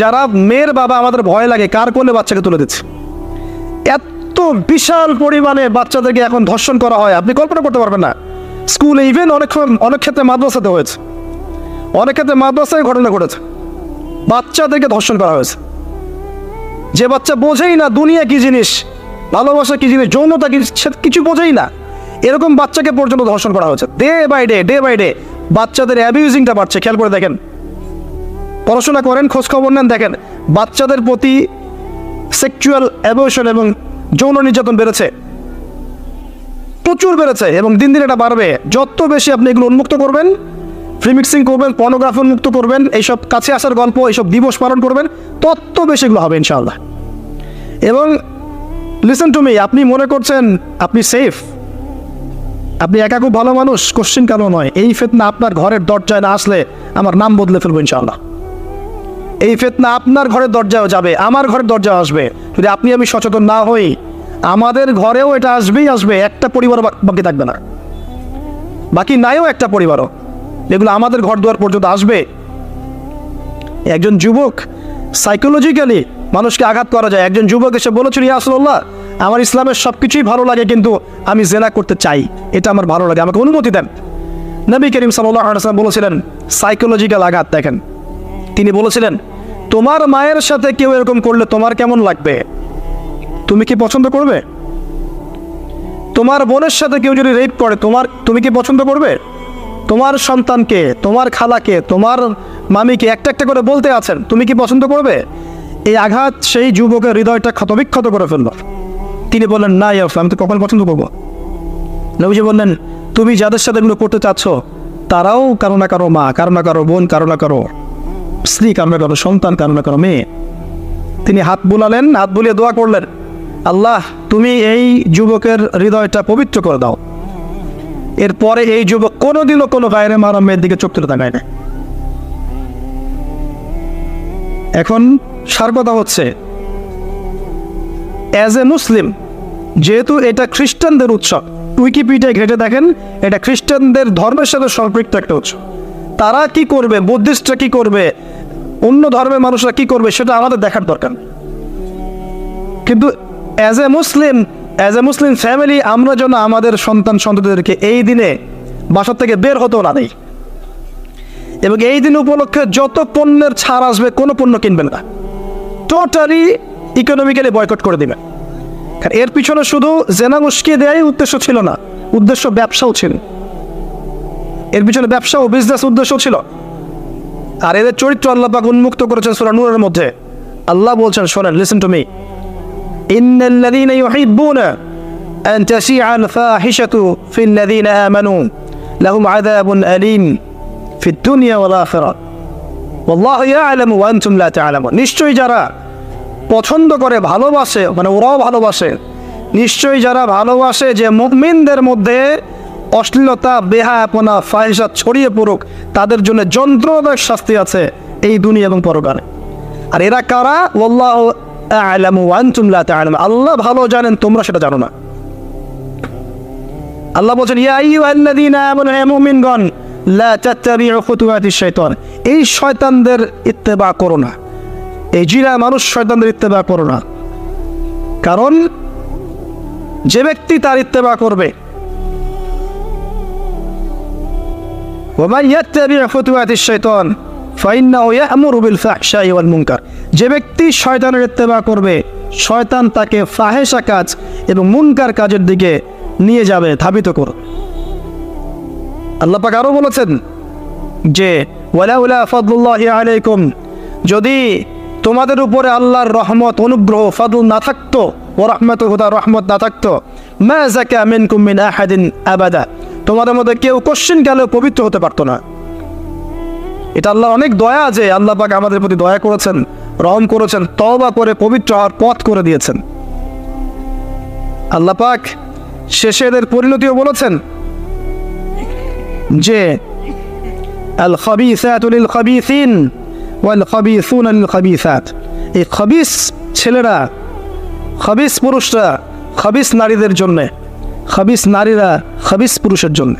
যারা মেয়ের বাবা আমাদের ভয় লাগে কার কোলে বাচ্চাকে তুলে দিচ্ছে। এত বিশাল পরিমাণে বাচ্চাদেরকে এখন ধর্ষণ করা হয়, আপনি কল্পনা করতে পারবেন না। স্কুলে, ইভেন অনেক ক্ষেত্রে মাদ্রাসাতে হয়েছে, অনেক ক্ষেত্রে মাদ্রাসায় ঘটনা ঘটেছে, বাচ্চাদেরকে ধর্ষণ করা হয়েছে। যে বাচ্চা বোঝেই না দুনিয়া কি জিনিস, ভালোবাসা কি জিনিস, যৌনতা কি, কিছু বোঝেই না, এরকম বাচ্চাকে পর্যন্ত ধর্ষণ করা হয়েছে। ডে বাই ডে বাচ্চাদের অ্যাবিউজিংটা বাড়ছে। খেয়াল করে দেখেন, পড়াশোনা করেন, খোঁজখবর নেন, দেখেন বাচ্চাদের প্রতি সেক্সুয়াল অ্যাবিউশন এবং যৌন নির্যাতন বেড়েছে, প্রচুর বেড়েছে, এবং দিন দিন এটা বাড়বে। যত বেশি আপনি এগুলো উন্মুক্ত করবেন, ফ্রি মিক্সিং করবেন, পর্নোগ্রাফি উন্মুক্ত করবেন, এইসব কাছে আসার গল্প, এইসব দিবস পালন করবেন, তত বেশি এগুলো হবে ইনশাআল্লাহ। এবং লিসেন টু মি, আপনি মনে করছেন আপনি সেফ, আপনি একা খুব ভালো মানুষ, কোশ্চেন কেন নয়। এই ফিতনা আপনার ঘরের দরজায় না আসলে আমার নাম বদলে ফেলবো ইনশাআল্লাহ। এই ফিতনা আপনার ঘরের দরজায়ও যাবে, আমার ঘরের দরজায় আসবে। যদি আপনি আমি সচেতন না হই, আমাদের ঘরেও এটা আসবে। একটা পরিবার বাকি থাকবে না, বাকি নাইও একটা পরিবারও, এগুলো আমাদের ঘর দুয়ার পর্যন্ত আসবে। একজন যুবক সাইকোলজিক্যালি মানুষকে আঘাত করা যায়। একজন যুবক এসে বলেছিল, ইয়া রাসূলুল্লাহ, আমার ইসলামের সব কিছুই ভালো লাগে, কিন্তু আমি জেনা করতে চাই, এটা আমার ভালো লাগে, আমাকে অনুমতি দেন। নবী করিম সাল্লাল্লাহু আলাইহি ওয়াসাল্লাম বলেছিলেন সাইকোলজিক্যাল আঘাত। দেখেন, তিনি বলেছিলেন, তোমার মায়ের সাথে কেউ এরকম করলে তোমার কেমন লাগবে? তুমি কি পছন্দ করবে? তোমার বোনের সাথে কেউ যদি রেপ করে তুমি কি পছন্দ করবে? তোমার সন্তানকে, তোমার খালাকে, তোমার মামিকে একটা একটা করে বলতে আছেন, তুমি কি পছন্দ করবে? এই আঘাত সেই যুবকের হৃদয়টা ক্ষতবিক্ষত করে ফেলল। তিনি বললেন, না ইয়া রাসূলুল্লাহ, আমি তো কখন পছন্দ করবো। নবীজি বললেন, তুমি যাদের সাথে এগুলো করতে চাচ্ছ তারাও কারো না কারো মা, কারো না কারো বোন, কারো না কারো স্ত্রী, কারো না কারো সন্তান, কারো না কারো মেয়ে। তিনি হাত বুলালেন, হাত বুলিয়ে দোয়া করলেন, আল্লাহ তুমি এই যুবকের হৃদয়টা পবিত্র করে দাও। এরপরে এই যুবক কোনোদিনও কোনো গায়রে মারাম মেয়ের দিকে চোখ তুলে তাকায় না। এখন সার কথা হচ্ছে, অ্যাজ এ মুসলিম, যেহেতু এটা খ্রিস্টানদের উৎসব, উইকিপিডিয়ায় ঘেটে দেখেন, এটা খ্রিস্টানদের ধর্মের সাথে সম্পৃক্ত একটা উৎস। তারা কি করবে, বুদ্ধিস্টরা কি করবে, অন্য ধর্মের মানুষরা কি করবে, সেটা আমাদের দেখার দরকার। কিন্তু অ্যাজ এ মুসলিম ফ্যামিলি আমরা যেন আমাদের সন্ততিদেরকে এই দিনে বাসা থেকে বের হতেও না দেই, এবং এই দিন উপলক্ষে যত পণ্যের ছাড় আসবে কোনো পণ্য কিনবেন না, টোটালি ইকোনমিক্যালি বয়কট করে দিবেন। কারণ এর পিছনে শুধু জেনা উস্কিয়ে দেওয়াই উদ্দেশ্য ছিল না, উদ্দেশ্য ব্যবসাও ছিল, এর পিছনে ব্যবসা ও বিজনেস উদ্দেশ্য ছিল। আর এদের চরিত্র আল্লাহ পাক উন্মুক্ত করেছেন সূরা নূরের মধ্যে। আল্লাহ বলছেন, শোনেন, লিসেন টু মি, ইন্নাল্লাযীনা ইউহিব্বুনা আন তাশিআল ফাহিশাতু ফিল্লাযীনা আমানু লাহুম আযাবুন আলীম ফিদ দুনিয়া ওয়াল আখিরাহ ওয়াল্লাহু ইয়া'লামু ওয়া আনতুম লা তা'লামুন। নিশ্চয়ই যারা পছন্দ করে, ভালোবাসে, মানে ওরাও ভালোবাসে, নিশ্চয়ই যারা ভালোবাসে যে মুমিনদের মধ্যে অশ্লীলতা, বেহায়াপনা, ফাহিশা ছড়িয়ে পড়ুক, তাদের জন্য যন্ত্রণাদায়ক শাস্তি আছে এই দুনিয়া এবং পরকালে। আর এরা কারা? ওয়াল্লাহু আ'লামু ওয়া আনতুম লা তা'লামুন। আল্লাহ ভালো জানেন, তোমরা সেটা জানো না। আল্লাহ বলছেন, ইয়া আইয়ুহাল্লাযীনা আমানু, হে মুমিনগণ, লা তাত্তাবিউ খুতুওয়াতিশ শাইতান, এই শয়তানদের ইত্তেবা করো না, এই জিরা মানুষ শয়তানদের ইত্তেবা করো না। কারণ যে ব্যক্তি তার ইত্তেবা করবে, ওয়ামান ইয়াত্তাবিউ খুতুওয়াতিশ শাইতান ফাইন্নাহু ইয়া'মুরু বিল ফাহশাই ওয়াল মুনকার, যে ব্যক্তি শয়তানের ইত্তেবা করবে, শয়তান তাকে ফাহেশা কাজ এবং মুনকার কাজের দিকে নিয়ে যাবে, ধাবিত করবে। আল্লাহ পাক আরো বলেছেন যে ওয়ালাউলা ফাদলুল্লাহি আলাইকুম, যদি তোমাদের উপরে আল্লাহর রহমত, অনুগ্রহ, ফাদল না থাকতো, ওয়া রাহমাতুহু, তার রহমত না থাকতো, মা যাকা মিনকুম মিন আহাদিন আবাদা, তোমাদের মধ্যে কেউ কোশ্চিনকালেও পবিত্র হতে পারতো না। এটা আল্লাহ অনেক দয়া যে আল্লাহ পাক আমাদের প্রতি দয়া করেছেন, রহম করেছেন, তওবা করে পবিত্র হওয়ার পথ করে দিয়েছেন। আল্লাহ পাক শেষে এদের পরিণতিও বলেছেন যে আল খাবিসাতু লিল খাবিসিন ওয়াল খাবিসুনা লিল খাবিসাত, এই খাবিস ছেলেরা, খাবিস পুরুষরা খাবিস নারীদের জন্য, খাবিস নারীরা খাবিস পুরুষের জন্য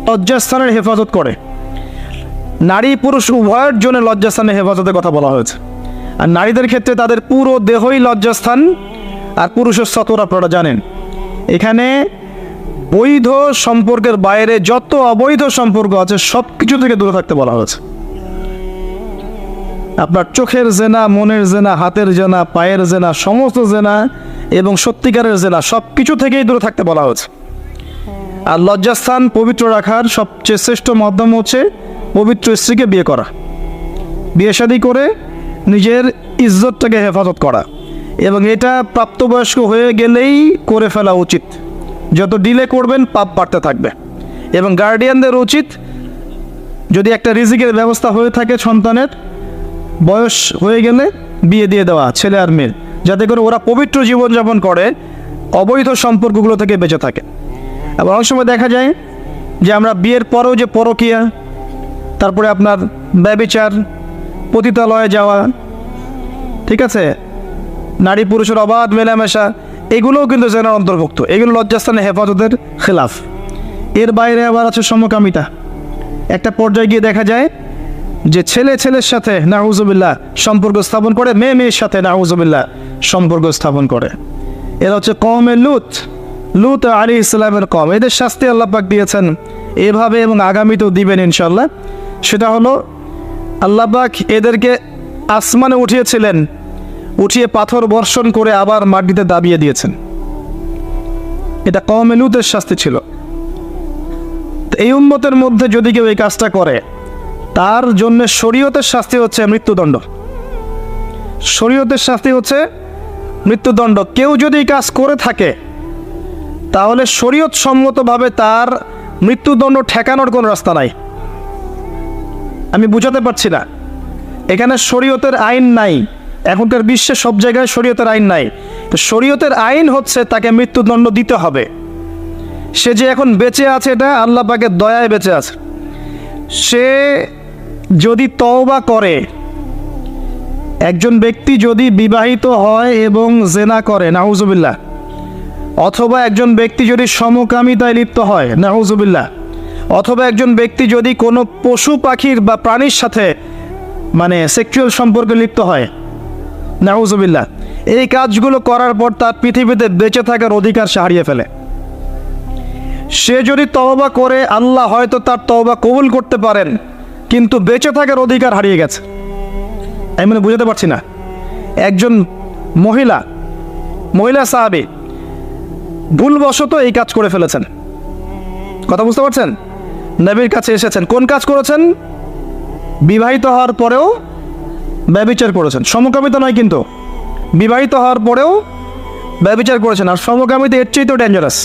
লজ্জাস্থানের হেফাজত করে। নারী পুরুষ উভয়ের জন্য লজ্জাস্থানের হেফাজতের কথা বলা হয়েছে। আর নারীদের ক্ষেত্রে তাদের পুরো দেহই লজ্জাস্থান, আর পুরুষের সতর আপনারা জানেন। এখানে বৈধ সম্পর্কের বাইরে যত অবৈধ সম্পর্ক আছে সব কিছু থেকে দূরে থাকতে বলা হয়েছে। আপনার চোখের জেনা, মনের জেনা, হাতের জেনা, পায়ের জেনা, সমস্ত জেনা এবং সত্যিকারের জেনা সব কিছু থেকেই দূরে থাকতে বলা হয়েছে। আর লজ্জাস্থান পবিত্র রাখার সবচেয়ে শ্রেষ্ঠ মাধ্যম হচ্ছে পবিত্র স্ত্রীকে বিয়ে করা, বিয়ে শাদী করে নিজের ইজ্জতটাকে হেফাজত করা, এবং এটা প্রাপ্তবয়স্ক হয়ে গেলেই করে ফেলা উচিত। যত ডিলে করবেন পাপ বাড়তে থাকবে। এবং গার্ডিয়ানদের উচিত, যদি একটা রিজিকের ব্যবস্থা হয়ে থাকে সন্তানের, বয়স হয়ে গেলে বিয়ে দিয়ে দেওয়া ছেলে আর মেয়ের, যাতে করে ওরা পবিত্র জীবনযাপন করে, অবৈধ সম্পর্কগুলো থেকে বেঁচে থাকে। আবার অনেক সময় দেখা যায় যে আমরা বিয়ের পরেও যে পরকীয়া, তারপরে আপনার ব্যভিচার, পতিতালয়ে যাওয়া, ঠিক আছে, নারী পুরুষের অবাধ মেলামেশা, এগুলোও কিন্তু জেনার অন্তর্ভুক্ত। এগুলো লজ্জাস্থানে হেফাজতের খেলাফ। এর বাইরে আবার আছে সমকামিতা। একটা পর্যায়ে গিয়ে দেখা যায় যে ছেলে ছেলের সাথে নাউজুবিল্লাহ সম্পর্ক স্থাপন করে, মেয়ে মেয়ের সাথে নাউজুবিল্লাহ সম্পর্ক স্থাপন করে। এরা হচ্ছে কওমে লুত আলাইহিস ইসলামের কওম। এদের শাস্তি আল্লাহ পাক দিয়েছেন এভাবে, এবং আগামীতেও দিবেন ইনশাল্লাহ। সেটা হলো আল্লাহ পাক এদেরকে আসমানে উঠিয়েছিলেন, উঠিয়ে পাথর বর্ষণ করে আবার মাটিতে দাবিয়ে দিয়েছেন। এটা কওমে লুতের শাস্তি ছিল। এই উম্মতের মধ্যে যদি কেউ এই কাজটা করে, তার জন্য শরীয়তের শাস্তি হচ্ছে মৃত্যুদণ্ড। শরীয়তের শাস্তি হচ্ছে মৃত্যুদণ্ড। কেউ যদি এই কাজ করে থাকে, তাহলে শরীয়ত সম্মতভাবে তার মৃত্যুদণ্ড ঠেকানোর কোনো রাস্তা নাই। আমি বুঝাতে পারছি না। এখানে শরীয়তের আইন নাই। এখনকার বিশ্বে সব জায়গায় শরীয়তের আইন নাই। তো শরীয়তের আইন হচ্ছে তাকে মৃত্যুদণ্ড দিতে হবে। সে যে এখন বেঁচে আছে, এটা আল্লাহ পাকের দয়ায় বেঁচে আছে। সে যদি তওবা করে, একজন ব্যক্তি যদি বিবাহিত হয় এবং জেনা করে, নাউজুবিল্লাহ, অথবা একজন ব্যক্তি যদি সমকামিতায় লিপ্ত হয়, নাউজুবিল্লাহ, অথবা একজন ব্যক্তি যদি কোনো পশু পাখির বা প্রাণীর সাথে মানে সেক্সুয়াল সম্পর্কে লিপ্ত হয়, নাউজুবিল্লাহ, এই কাজগুলো করার পর তার পৃথিবীতে বেঁচে থাকার অধিকার সে হারিয়ে ফেলে। সে যদি তওবা করে আল্লাহ হয়তো তার তওবা কবুল করতে পারেন, কিন্তু বেঁচে থাকার অধিকার হারিয়ে গেছে। আমি মানে বুঝাতে পারছি না। একজন মহিলা সাহাবী ভুলবশত এই কাজ করে ফেলেছেন। কথা বুঝতে পারছেন? নবীর কাছে এসেছেন, কোন কাজ করেছেন? বিবাহিত হওয়ার পরেও ব্যভিচার করেছেন। সমকামিতা নয়, কিন্তু বিবাহিত হওয়ার পরেও ব্যভিচার করেছেন। আর সমকামিতা এর চেয়ে তো ডেঞ্জারাস।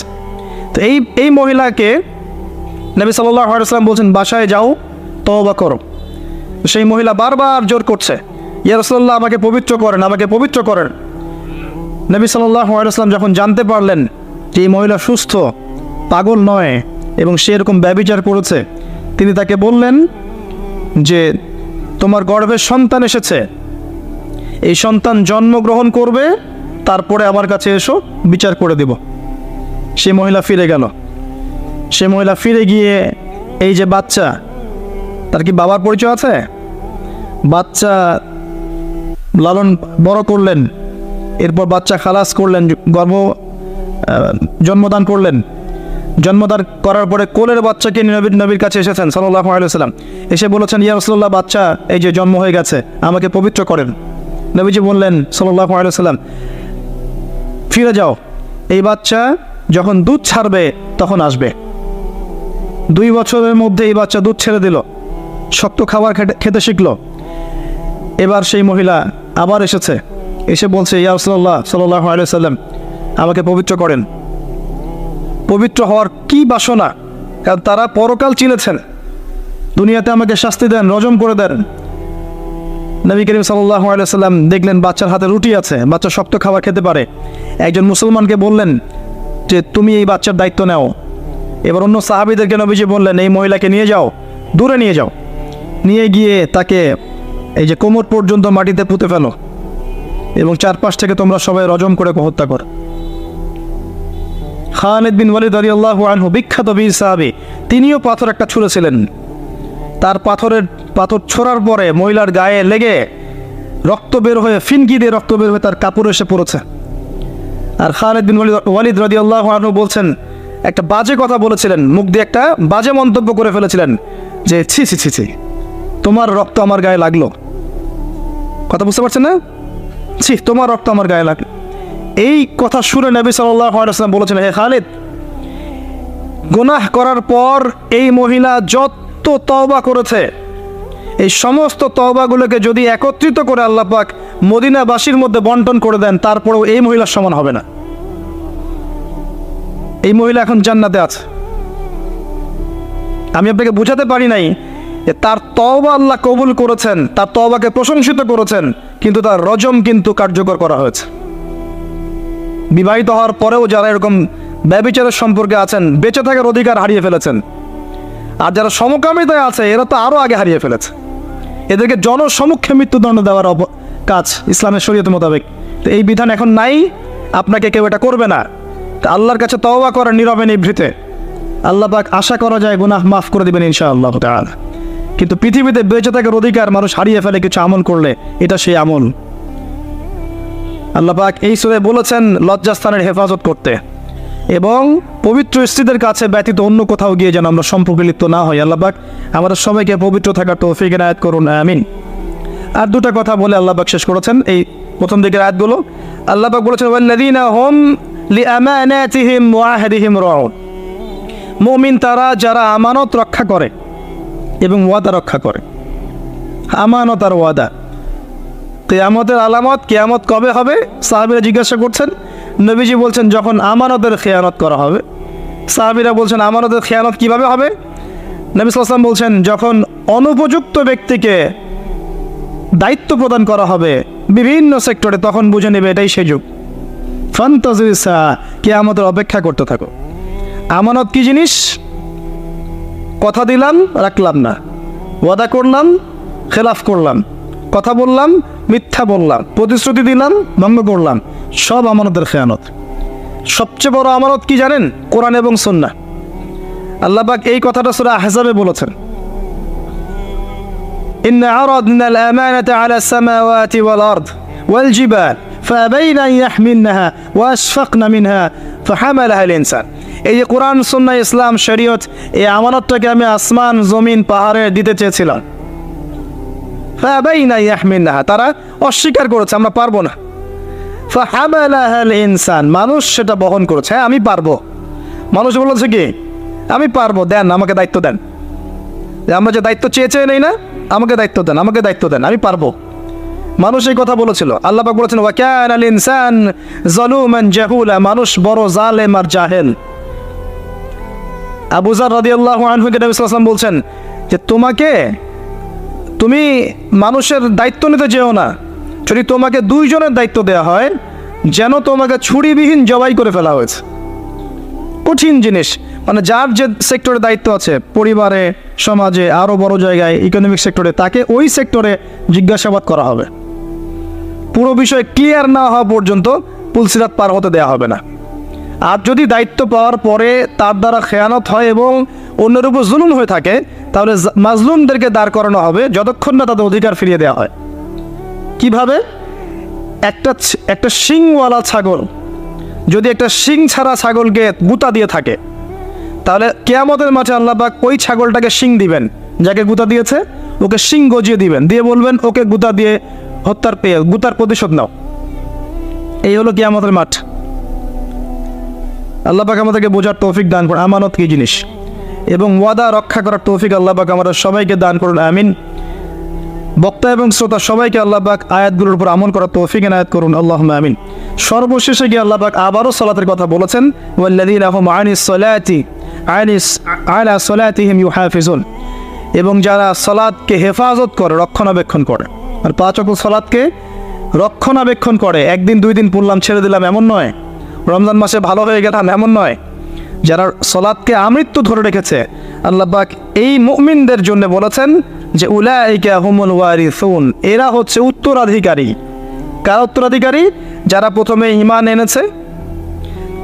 তো এই মহিলাকে নবী সাল্লাল্লাহু আলাইহি ওয়াসাল্লাম বলছেন, বাসায় যাও, তওবা করো। সেই মহিলা বারবার জোর করছে, ইয়া রাসূলুল্লাহ, আমাকে পবিত্র করেন, আমাকে পবিত্র করেন। নবী সাল্লাল্লাহু আলাইহি ওয়াসাল্লাম যখন জানতে পারলেন যে এই মহিলা সুস্থ, পাগল নয় এবং সে এরকম ব্যভিচার করেছে, তিনি তাকে বললেন যে তোমার গর্ভে সন্তান এসেছে, এই সন্তান জন্মগ্রহণ করবে, তারপরে আমার কাছে এসো, বিচার করে দেব। সে মহিলা ফিরে গেল। সে মহিলা ফিরে গিয়ে এই যে বাচ্চা, তার কি বাবার পরিচয় আছে? বাচ্চা লালন বড় করলেন, এরপর বাচ্চা খালাস করলেন, জন্মদান করলেন। জন্মদান করার পরে কোলের বাচ্চাকে নবীর কাছে এসেছেন সাল্লাল্লাহু আলাইহি ওয়াসাল্লাম, এসে বলেছেন, ইয়া রাসূলুল্লাহ, বাচ্চা এই যে জন্ম হয়ে গেছে, আমাকে পবিত্র করেন। নবীজি বললেন সাল্লাল্লাহু আলাইহি ওয়াসাল্লাম, ফিরে যাও, এই বাচ্চা যখন দুধ ছাড়বে তখন আসবে। 2 বছরের মধ্যে এই বাচ্চা দুধ ছেড়ে দিল, শক্ত খাবার খেতে শিখল। এবার সেই মহিলা আবার এসেছে, এসে বলছে, ইয়া রাসূলুল্লাহ সাল্লাল্লাহু আলাইহি ওয়াসাল্লাম, আমাকে পবিত্র করেন। পবিত্র হওয়ার কি বাসনা, কারণ তারা পরকাল চিনেছেন, দুনিয়াতে আমাকে শাস্তি দেন, রজম করে দেন। নবী করিম সাল্লাল্লাহু আলাইহি ওয়াসাল্লাম দেখলেন বাচ্চার হাতে রুটি আছে, বাচ্চা শক্ত খাবার খেতে পারে। একজন মুসলমানকে বললেন যে তুমি এই বাচ্চার দায়িত্ব নাও। এবার অন্য সাহাবীদেরকে নবীজি বললেন, এই মহিলাকে নিয়ে যাও, দূরে নিয়ে যাও, নিয়ে গিয়ে তাকে এই যে কোমর পর্যন্ত মাটিতে পুঁতে ফেলো এবং চারপাশ থেকে তোমরা সবাই রজম করে হত্যা করো। খালিদ বিন ওয়ালিদ রাদিয়াল্লাহু আনহু, বিখ্যাত বীর সাহাবী, তিনিও পাথর একটা ছুঁড়েছিলেন। তার পাথর ছোড়ার পরে মহিলার গায়ে লেগে রক্ত বের হয়ে, ফিনকি দিয়ে রক্ত বের হয়ে তার কাপড় এসে পড়েছে। আর খালিদ বিন ওয়ালিদ রাদিয়াল্লাহু আনহু বলছেন, একটা বাজে কথা বলেছিলেন, মুখ দিয়ে একটা বাজে মন্তব্য করে ফেলেছিলেন যে ছি ছি ছি ছি, তোমার রক্ত আমার গায়ে লাগলো। কথা বুঝতে পারছেন না? ছি, তোমার রক্ত আমার গায়ে লাগলো। এই কথা শুনে নবী সাল্লাল্লাহু আলাইহি ওয়াসাল্লাম বলেছেন, হে খালিদ, গুনাহ করার পর এই মহিলা যত তওবা করেছে, এই সমস্ত তওবাগুলোকে যদি একত্রিত করে আল্লাহ পাক মদিনাবাসীর মধ্যে বন্টন করে দেন, তারপরেও এই মহিলার সমান হবে না। এই মহিলা এখন জান্নাতে আছে। আমি আপনাকে বুঝাতে পারি নাই যে তার তওবা আল্লাহ কবুল করেছেন, তার তওবাকে প্রশংসিত করেছেন, কিন্তু তার রজম কিন্তু কার্যকর করা হয়েছে। বিবাহিত হওয়ার পরেও যারা এরকম ব্যভিচারের সম্পর্কে আছেন, বেঁচে থাকার অধিকার হারিয়ে ফেলেছেন। আর যারা সমকামিতায় আছে, এরা তো আরও আগে হারিয়ে ফেলেছে। এদেরকে জনসমক্ষে মৃত্যুদণ্ড দেওয়ার কাজ ইসলামের শরীয়ত মোতাবেক। তো এই বিধান এখন নাই, আপনাকে কেউ এটা করবে না। তা আল্লাহর কাছে তওবা করার নীরবে নিভৃতে আল্লাহ পাক আশা করা যায় গুনাহ মাফ করে দিবেন ইনশাআল্লাহ তাআলা। কিন্তু পৃথিবীতে বেঁচে থাকার অধিকার মানুষ হারিয়ে ফেলে কিছু আমল করলে, এটা সেই আমল। আল্লাহ পাক এই সূরায় বলেছেন লজ্জাস্থানের হেফাজত করতে এবং পবিত্র স্ত্রীদের কাছে ব্যতীত অন্য কোথাও গিয়ে যেন আমরা সম্পর্কে লিপ্ত না হই। আল্লাহ পাক আমাদের সবাইকে পবিত্র থাকার তৌফিক এনায়েত করুন, আমিন। আর দুটো কথা বলে আল্লাহ পাক শেষ করেছেন এই প্রথম দিকের আয়াতগুলো। আল্লাহ পাক বলেছেন, ওয়াল্লাযীনা হুম লিআমানাতিহিম ওয়া আহদিহিম রাউন। মুমিন তারা যারা আমানত রক্ষা করে এবং ওয়াদা রক্ষা করে। আমানত আর ওয়াদা, কিয়ামতের আলামত, কিয়ামত কবে হবে সাহাবীরা জিজ্ঞাসা করছেন। নবীজি বলছেন যখন আমানতের খেয়ানত করা হবে। সাহাবীরা বলছেন আমানতের খেয়ানত কিভাবে হবে? নবী সাল্লাল্লাহু আলাইহি ওয়াসাল্লাম বলছেন যখন অনুপযুক্ত ব্যক্তিকে দায়িত্ব প্রদান করা হবে বিভিন্ন সেক্টরে, তখন বুঝে নেবে এটাই সেই যুগ। ফান্তাজির সাআ, কিয়ামতের অপেক্ষা করতে থাকো। আমানত কি জিনিস? কথা দিলাম, রাখলাম না, ওয়াদা করলাম, খেলাফ করলাম, কথা বললাম, মিথ্যা বললাম, প্রতিশ্রুতি দিলাম, ভঙ্গ করলাম, সব আমানতের খেয়ানত। সবচেয়ে বড় আমানত কি জানেন? কোরআন এবং সুন্নাহ। আল্লাহ পাক এই কথাটা সূরা আহজাবে বলেছেন, ইন্না আরাদনা আল-আমানাতা আলা আস-সামাওয়াতি ওয়াল আরদ ওয়াল জিবাল ফাআবাইনা আন ইয়াহমিলনাহা ওয়া আশফাকনা মিনহা ফাহামালাহা আল-ইনসান। এই যে কোরআন, সুন্নাহ, ইসলাম, শরীয়ত, এই আমানতটাকে আমি আসমান, জমিন, পাহাড়ে দিতে চেয়েছিলাম। ফাআবাইনা আন ইয়াহমিলনাহা, তারা অস্বীকার করেছে, আমরা পারবো না। ফাহামালাহা আল-ইনসান, মানুষ সেটা বহন করেছে। হ্যাঁ, আমি পারবো। মানুষ বলেছে কি, আমি পারবো, দেন আমাকে দায়িত্ব দেন। আমরা যে দায়িত্ব চেয়ে নেই না, আমাকে দায়িত্ব দেন, আমাকে দায়িত্ব দেন, আমি পারবো। মানুষ এই কথা বলেছিল। আল্লাহ পাক বলেছেন ওয়া কানাল ইনসান যালুমান জাহুলা, মানুষ বড় জালেম আর জাহেল। আবু যার রাদিয়াল্লাহু আনহু কে নবী সাল্লাল্লাহু আলাইহি ওয়াসাল্লাম বলছেন যে তুমি মানুষের দায়িত্ব নিতে যেও না, যদি তোমাকে দুইজনের দায়িত্ব দেওয়া হয় যেন তোমাকে ছুরিবিহীন জবাই করে ফেলা হয়েছে। কঠিন জিনিস, মানে যার যে সেক্টরে দায়িত্ব আছে, পরিবারে, সমাজে, আরও বড় জায়গায়, ইকোনমিক সেক্টরে, তাকে ওই সেক্টরে জিজ্ঞাসাবাদ করা হবে। পুরো বিষয় ক্লিয়ার না হওয়া পর্যন্ত পুলসিরাত পার হতে দেওয়া হবে না। আর যদি দায়িত্ব পাওয়ার পরে তার দ্বারা খেয়ানত হয় এবং অন্যের উপর জুলুম হয়ে থাকে, তাহলে মাজলুমদেরকে দাঁড় করানো হবে যতক্ষণ না তাদের অধিকার ফিরিয়ে দেওয়া হয়। কিভাবে? একটা শিংওয়ালা ছাগল যদি একটা শিং ছাড়া ছাগলকে গুতা দিয়ে থাকে, তাহলে কিয়ামতের মাঠে আল্লাহ পাক ওই ছাগলটাকে শিং দিবেন, যাকে গুতা দিয়েছে ওকে শিং গজিয়ে দিবেন, দিয়ে বলবেন ওকে গুতা দিয়ে গুতার প্রতিশোধ নাও। এই হলো কিয়ামতের মাঠ। আল্লাহ পাক আমাদেরকে বোঝার তৌফিক দান করুন আমানত কি জিনিস, এবং ওয়াদা রক্ষা করার তৌফিক আল্লাহ পাক আমাদের সবাইকে দান করুন, আমিন। বক্তা এবং শ্রোতা সবাইকে আল্লাহ পাক আয়াতগুলোর উপর আমল করার তৌফিক এনায়েত করুন, আল্লাহুম্মা আমিন। সর্বশেষে গিয়ে আল্লাহ পাক আবারও সালাতের কথা বলেছেন, ওয়াল্লাযীনা হুম আলা সালাতিহিম ইউহাফিজুন, এবং যারা সালাতকে হেফাজত করে, রক্ষণাবেক্ষণ করে। আর 5 ওয়াক্ত সালাতকে রক্ষণাবেক্ষণ করে, একদিন 2 দিন পড়লাম ছেড়ে দিলাম এমন নয়, রমজান মাসে ভালো হয়ে গেলাম এমন নয়। যারা সালাতকে আমৃত্যু ধরে রেখেছে, আল্লাহ পাক এই মুমিনদের জন্য বলেছেন যে উলাইকা হুমুল ওয়ারিসুন, এরা হচ্ছে উত্তরাধিকারী। কারা উত্তরাধিকারী? যারা প্রথমে ঈমান এনেছে,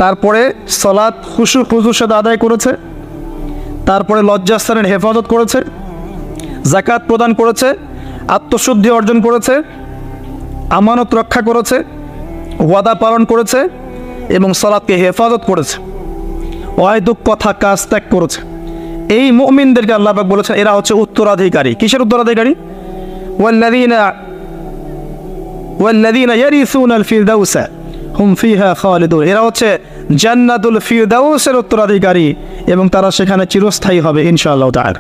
তারপরে সালাত খুশু খুজুর সাথে আদায় করেছে, তারপরে লজ্জাস্থানের হেফাজত করেছে, যাকাত প্রদান করেছে, আত্মশুদ্ধি অর্জন করেছে, আমানত রক্ষা করেছে, ওয়াদা পালন করেছে এবং সালাতকে হেফাজত করেছে, অহেতুক কথা কাজ ত্যাগ করেছে। এই মুমিনদেরকে আল্লাহ পাক বলেছেন এরা হচ্ছে উত্তরাধিকারী। কিসের উত্তরাধিকারী? ওয়াল্লাযীনা ইয়ারিসুনাল ফিরদাউসা হুম ফিহা খালিদুন, এরা হচ্ছে জান্নাতুল ফিরদাউসের উত্তরাধিকারী এবং তারা সেখানে চিরস্থায়ী হবে ইনশাআল্লাহ তাআলা।